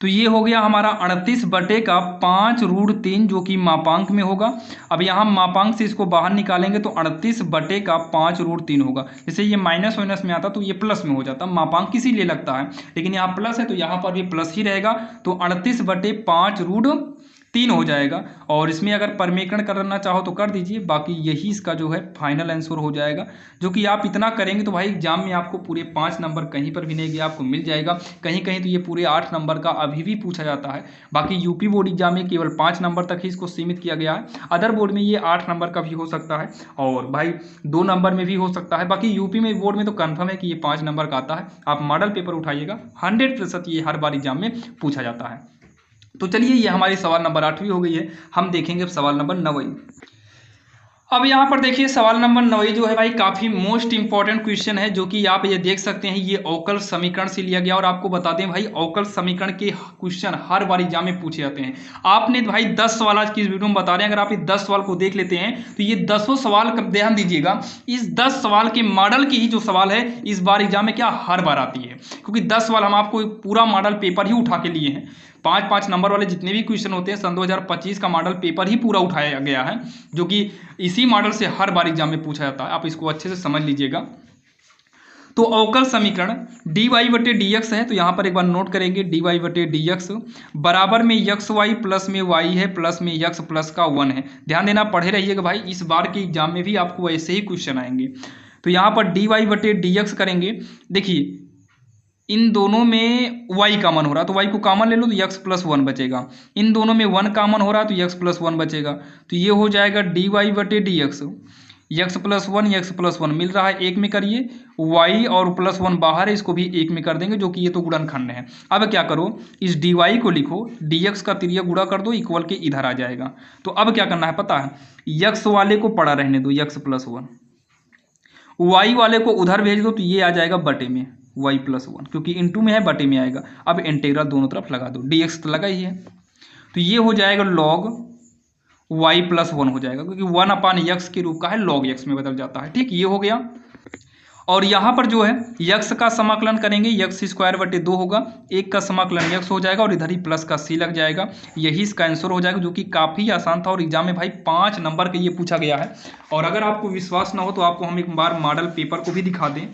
तो ये हो गया हमारा 38/5√3 जो कि मापांक में होगा। अब यहाँ मापांक से इसको बाहर निकालेंगे तो 38/5√3 होगा। जैसे ये माइनस वाइनस में आता तो ये प्लस में हो जाता, मापांक इसीलिए लगता है, लेकिन यहाँ प्लस है तो यहाँ पर भी प्लस ही रहेगा, तो 38/5√3 हो जाएगा। और इसमें अगर परमीकरण करना चाहो तो कर दीजिए, बाकी यही इसका जो है फाइनल आंसर हो जाएगा। जो कि आप इतना करेंगे तो भाई एग्जाम में आपको पूरे 5 नंबर कहीं पर भी नहीं गया, आपको मिल जाएगा। कहीं कहीं तो ये पूरे 8 नंबर का अभी भी पूछा जाता है। बाकी यूपी बोर्ड एग्जाम में केवल 5 नंबर तक ही इसको सीमित किया गया है। अदर बोर्ड में ये 8 नंबर का भी हो सकता है और भाई 2 नंबर में भी हो सकता है। बाकी यूपी में बोर्ड में तो कन्फर्म है कि ये 5 नंबर का आता है। आप मॉडल पेपर उठाइएगा, 100% ये हर बार एग्जाम में पूछा जाता है। तो चलिए, ये हमारी सवाल नंबर 8वीं हो गई है। हम देखेंगे अब सवाल नंबर 9वीं। अब यहाँ पर देखिए सवाल नंबर 9 जो है भाई काफी मोस्ट इंपॉर्टेंट क्वेश्चन है, जो कि आप ये देख सकते हैं ये अवकल समीकरण से लिया गया। और आपको बता दें भाई अवकल समीकरण के क्वेश्चन हर बार एग्जाम में पूछे जाते हैं। आपने भाई 10 सवाल आज की इस वीडियो में बता रहे हैं, अगर आप ये 10 सवाल को देख लेते हैं तो ये 10 सवाल का ध्यान दीजिएगा, इस 10 सवाल के मॉडल की ही जो सवाल है इस बार एग्जाम में क्या हर बार आती है, क्योंकि 10 सवाल हम आपको पूरा मॉडल पेपर ही उठा के लिए हैं। 5-5 नंबर वाले जितने भी क्वेश्चन होते हैं सन 2025 का मॉडल पेपर ही पूरा उठाया गया है, जो कि इसी मॉडल से हर बार एग्जाम में पूछा जाता है। आप इसको अच्छे से समझ लीजिएगा। तो अवकल समीकरण dy/dx है, तो यहाँ पर एक बार नोट करेंगे dy/dx बराबर में एक्स वाई प्लस में y है प्लस में x प्लस का 1 है। ध्यान देना, पढ़े रहिएगा भाई, इस बार के एग्जाम में भी आपको ऐसे ही क्वेश्चन आएंगे। तो यहाँ पर dy/dx करेंगे, देखिए इन दोनों में y कॉमन हो रहा है तो y को कॉमन ले लो तो x प्लस 1 बचेगा। इन दोनों में 1 कॉमन हो रहा है तो x प्लस 1 बचेगा। तो ये हो जाएगा dy/dx, x प्लस 1 मिल रहा है, एक में करिए, y और प्लस 1 बाहर है, इसको भी एक में कर देंगे, जो कि ये तो गुणनखंड है। अब क्या करो, इस dy को लिखो, dx का तिर्यक गुणा कर दो, इक्वल के इधर आ जाएगा। तो अब क्या करना है पता है, x वाले को पड़ा रहने दो, x प्लस 1, y वाले को उधर भेज दो तो ये आ जाएगा बटे में y प्लस 1, क्योंकि इंटू में है बटे में आएगा। अब इंटीग्रल दोनों तरफ लगा दो, dx तो लगा ही है, तो ये हो जाएगा log y प्लस 1 हो जाएगा, क्योंकि 1/x के रूप का है, log x में बदल जाता है। ठीक, ये हो गया। और यहाँ पर जो है x का समाकलन करेंगे, x²/2 होगा, 1 का समाकलन x हो जाएगा और इधर ही प्लस का c लग जाएगा। यही इसका आंसर हो जाएगा, जो कि काफ़ी आसान था और एग्जाम में भाई 5 नंबर का ये पूछा गया है। और अगर आपको विश्वास ना हो तो आपको हम एक बार मॉडल पेपर को भी दिखा दें।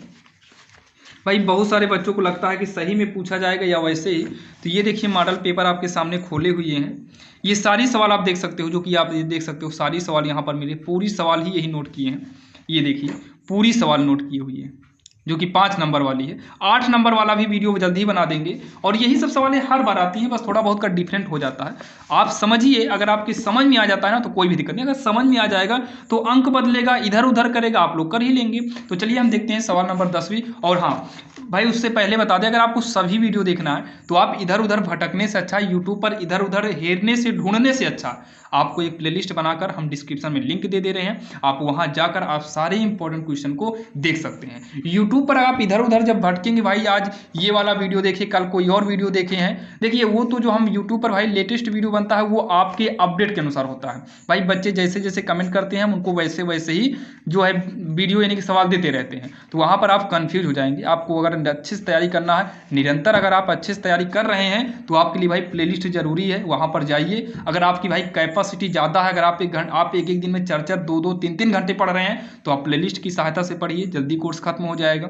भाई बहुत सारे बच्चों को लगता है कि सही में पूछा जाएगा या वैसे ही, तो ये देखिए मॉडल पेपर आपके सामने खोले हुए हैं। ये सारी सवाल आप देख सकते हो, जो कि आप ये देख सकते हो सारी सवाल यहाँ पर मेरे पूरी सवाल ही यही नोट किए हैं। ये देखिए पूरी सवाल नोट की हुई है, जो कि 5 नंबर वाली है। 8 नंबर वाला भी वीडियो जल्दी ही बना देंगे। और यही सब सवालें हर बार आती हैं, बस थोड़ा बहुत का डिफरेंट हो जाता है। आप समझिए, अगर आपकी समझ में आ जाता है ना तो कोई भी दिक्कत नहीं, अगर समझ में आ जाएगा तो अंक बदलेगा, इधर उधर करेगा, आप लोग कर ही लेंगे। तो चलिए हम देखते हैं सवाल नंबर 10वीं। और हाँ भाई, उससे पहले बता दें, अगर आपको सभी वीडियो देखना है तो आप इधर उधर भटकने से अच्छा, यूट्यूब पर इधर उधर हेरने से, ढूंढने से अच्छा आपको एक प्लेलिस्ट बनाकर हम डिस्क्रिप्शन में लिंक दे रहे हैं। आप वहां जाकर आप सारे इंपॉर्टेंट क्वेश्चन को देख सकते हैं। यूट्यूब पर आप इधर उधर जब भटकेंगे, भाई आज ये वाला वीडियो देखे, कल कोई और वीडियो देखे हैं, देखिए वो तो जो हम यूट्यूब पर भाई लेटेस्ट वीडियो बनता है वो आपके अपडेट के अनुसार होता है। भाई बच्चे जैसे जैसे कमेंट करते हैं हम उनको वैसे वैसे ही जो है वीडियो यानी कि सवाल देते रहते हैं, तो वहां पर आप कंफ्यूज हो जाएंगे। आपको अगर अच्छे से तैयारी करना है, निरंतर अगर आप अच्छे से तैयारी कर रहे हैं, तो आपके लिए भाई प्लेलिस्ट जरूरी है, वहां पर जाइए। अगर आपकी भाई कैपेसिटी ज़्यादा है, अगर आप एक दिन में 4-4, 2-2, 3-3 घंटे पढ़ रहे हैं, तो आप प्लेलिस्ट की सहायता से पढ़िए, जल्दी कोर्स खत्म हो जाएगा।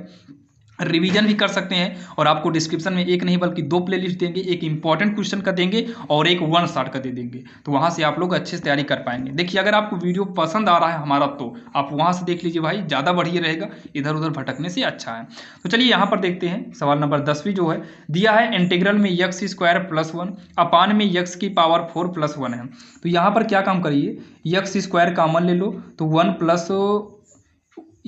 रिवीजन भी कर सकते हैं, और आपको डिस्क्रिप्शन में एक नहीं बल्कि 2 प्लेलिस्ट देंगे, एक इंपॉर्टेंट क्वेश्चन का देंगे और एक 1 शॉट का दे देंगे, तो वहां से आप लोग अच्छे से तैयारी कर पाएंगे। देखिए अगर आपको वीडियो पसंद आ रहा है हमारा, तो आप वहां से देख लीजिए भाई, ज़्यादा बढ़िया रहेगा, इधर उधर भटकने से अच्छा है। तो चलिए यहाँ पर देखते हैं सवाल नंबर 10वीं जो है, दिया है इंटीग्रल में x² + 1 अपान में x की पावर 4 + 1 है। तो यहाँ पर क्या काम करिए, x² कॉमन ले लो तो 1 प्लस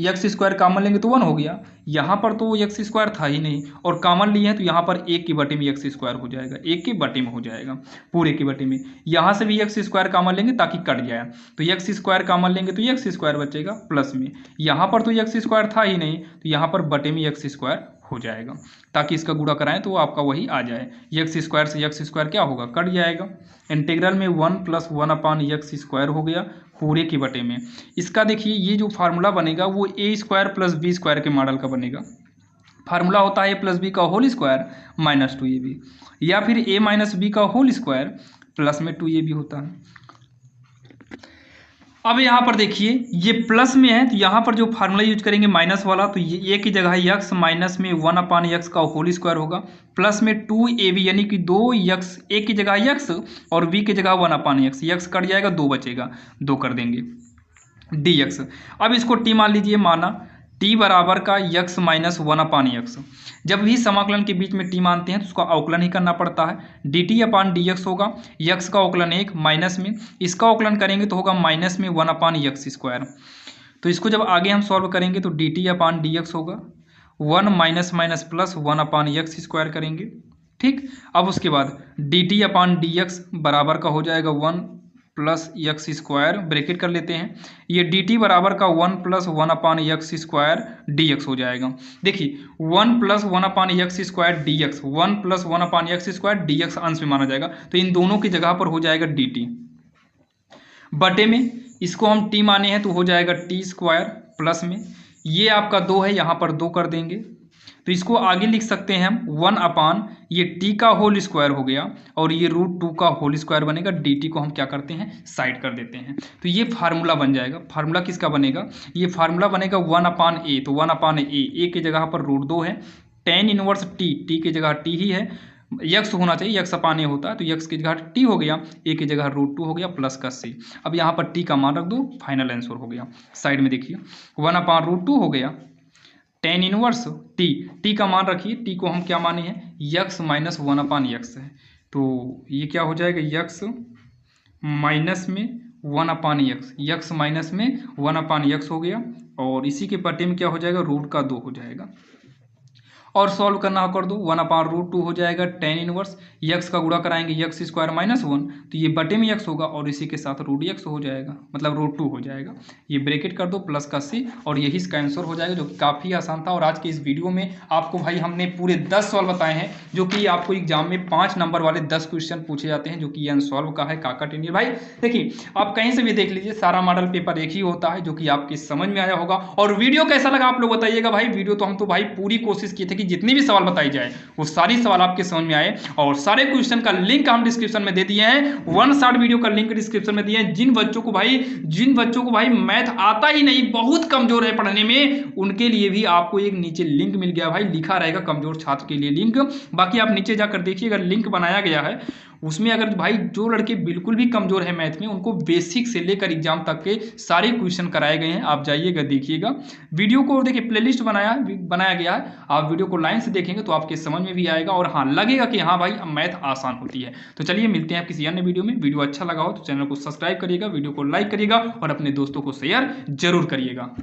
x² कॉमन लेंगे तो 1 हो गया। यहाँ पर तो x² था ही नहीं और कॉमन लिए हैं, तो यहाँ पर 1 के बटे में x² हो जाएगा, 1 के बटे में हो जाएगा, पूरे के बटे में। यहाँ से भी x² कॉमन लेंगे ताकि कट जाए, तो x² कॉमन लेंगे तो x² बचेगा प्लस में। यहाँ पर तो x² था ही नहीं, तो यहाँ पर बटे में x² हो जाएगा, ताकि इसका गुणा कराएं तो आपका वही आ जाए। x² से x² क्या होगा, कट जाएगा। इंटीग्रल में 1 + 1/x² हो गया पूरे के बटे में। इसका देखिए ये जो फार्मूला बनेगा वो a² + b² के मॉडल का बनेगा। फार्मूला होता है a प्लस बी का होल स्क्वायर माइनस 2ab, या फिर a माइनस बी का होल स्क्वायर प्लस में 2ab होता है। अब यहाँ पर देखिए ये प्लस में है तो यहाँ पर जो फार्मूला यूज करेंगे माइनस वाला, तो ये a की जगह यक्स माइनस में 1/x का होल स्क्वायर होगा, प्लस में 2ab यानी कि 2x, a की जगह यक्स और b की जगह 1/x, यक्स कट जाएगा 2 बचेगा, 2 कर देंगे dx। अब इसको t मान लीजिए, माना t बराबर का x माइनस 1/x। जब भी समाकलन के बीच में t मानते हैं तो उसका अवकलन ही करना पड़ता है, dt अपान dx होगा, x का अवकलन 1 माइनस में, इसका अवकलन करेंगे तो होगा माइनस में 1/x स्क्वायर। तो इसको जब आगे हम सॉल्व करेंगे तो dt अपान dx होगा 1 minus minus plus 1/x square करेंगे, ठीक। अब उसके बाद dt अपान dx बराबर का हो जाएगा 1 प्लस एक्स स्क्वायर, ब्रैकेट कर लेते हैं, ये dt बराबर का 1 प्लस 1/x स्क्वायर dx हो जाएगा। देखिए 1 plus 1/x square dx, 1 plus 1/x square dx अंश में माना जाएगा, तो इन दोनों की जगह पर हो जाएगा dt बटे में, इसको हम t माने हैं तो हो जाएगा t स्क्वायर, प्लस में ये आपका 2 है, यहाँ पर 2 कर देंगे, तो इसको आगे लिख सकते हैं हम 1 अपान ये t का होल स्क्वायर हो गया और ये √2 का होल स्क्वायर बनेगा, dt को हम क्या करते हैं साइड कर देते हैं, तो ये फार्मूला बन जाएगा। फार्मूला किसका बनेगा, ये फार्मूला बनेगा 1/a, तो 1/a, a की जगह पर √2 है, tan इनवर्स t की जगह t ही है, x होना चाहिए, x अपान a होता है, तो x की जगह t हो गया, a की जगह √2 हो गया प्लस का c। अब यहाँ पर t का मान रख दो, फाइनल आंसर हो गया। साइड में देखिए 1/√2 हो गया, tan इनवर्स t का मान रखिए, t को हम क्या माने हैं x माइनस 1/x है, तो ये क्या हो जाएगा x माइनस में 1/x, x माइनस में 1/x हो गया, और इसी के पट्टे में क्या हो जाएगा √2 हो जाएगा, और सॉल्व करना कर दो 1/√2 हो जाएगा, tan इनवर्स x का गुणा कराएंगे x स्क्वायर माइनस 1, तो ये बटे में x होगा और इसी के साथ √x हो जाएगा, मतलब √2 हो जाएगा, ये ब्रैकेट कर दो प्लस का c, और यही इसका आंसर हो जाएगा, जो कि काफ़ी आसान था। और आज के इस वीडियो में आपको भाई हमने पूरे 10 सॉल्व बताए हैं, जो कि आपको एग्जाम में 5 नंबर वाले 10 क्वेश्चन पूछे जाते हैं, जो कि अनसॉल्व का है काका टेनियर। भाई देखिए आप कहीं से भी देख लीजिए, सारा मॉडल पेपर एक ही होता है, जो कि आपकी समझ में आया होगा। और वीडियो कैसा लगा आप लोग बताइएगा भाई, वीडियो तो हम तो भाई पूरी कोशिश किए थे कि जितनी भी सवाल बताई जाए वो सारी सवाल आपके समझ में आए, और सारे क्वेश्चन का लिंक हम डिस्क्रिप्शन में दे दिए हैं, 1 शॉर्ट वीडियो का लिंक डिस्क्रिप्शन में दिए हैं। जिन बच्चों को भाई मैथ आता ही नहीं, बहुत कमजोर है पढ़ने में, उनके लिए भी आपको एक नीचे लिंक मिल गया भाई, लिखा रहेगा कमजोर छात्र के लिए लिंक। बाकी आप नीचे जाकर देखिएगा, लिंक बनाया गया है, उसमें अगर भाई जो लड़के बिल्कुल भी कमजोर है मैथ में, उनको बेसिक से लेकर एग्जाम तक के सारे क्वेश्चन कराए गए हैं, आप जाइएगा देखिएगा। वीडियो को देखिए प्लेलिस्ट बनाया गया है, आप वीडियो को लाइन से देखेंगे तो आपके समझ में भी आएगा, और हाँ लगेगा कि हाँ भाई मैथ आसान होती है। तो चलिए मिलते हैं आप किसी अन्य वीडियो में। वीडियो अच्छा लगा हो तो चैनल को सब्सक्राइब करिएगा, वीडियो को लाइक करिएगा और अपने दोस्तों को शेयर जरूर करिएगा।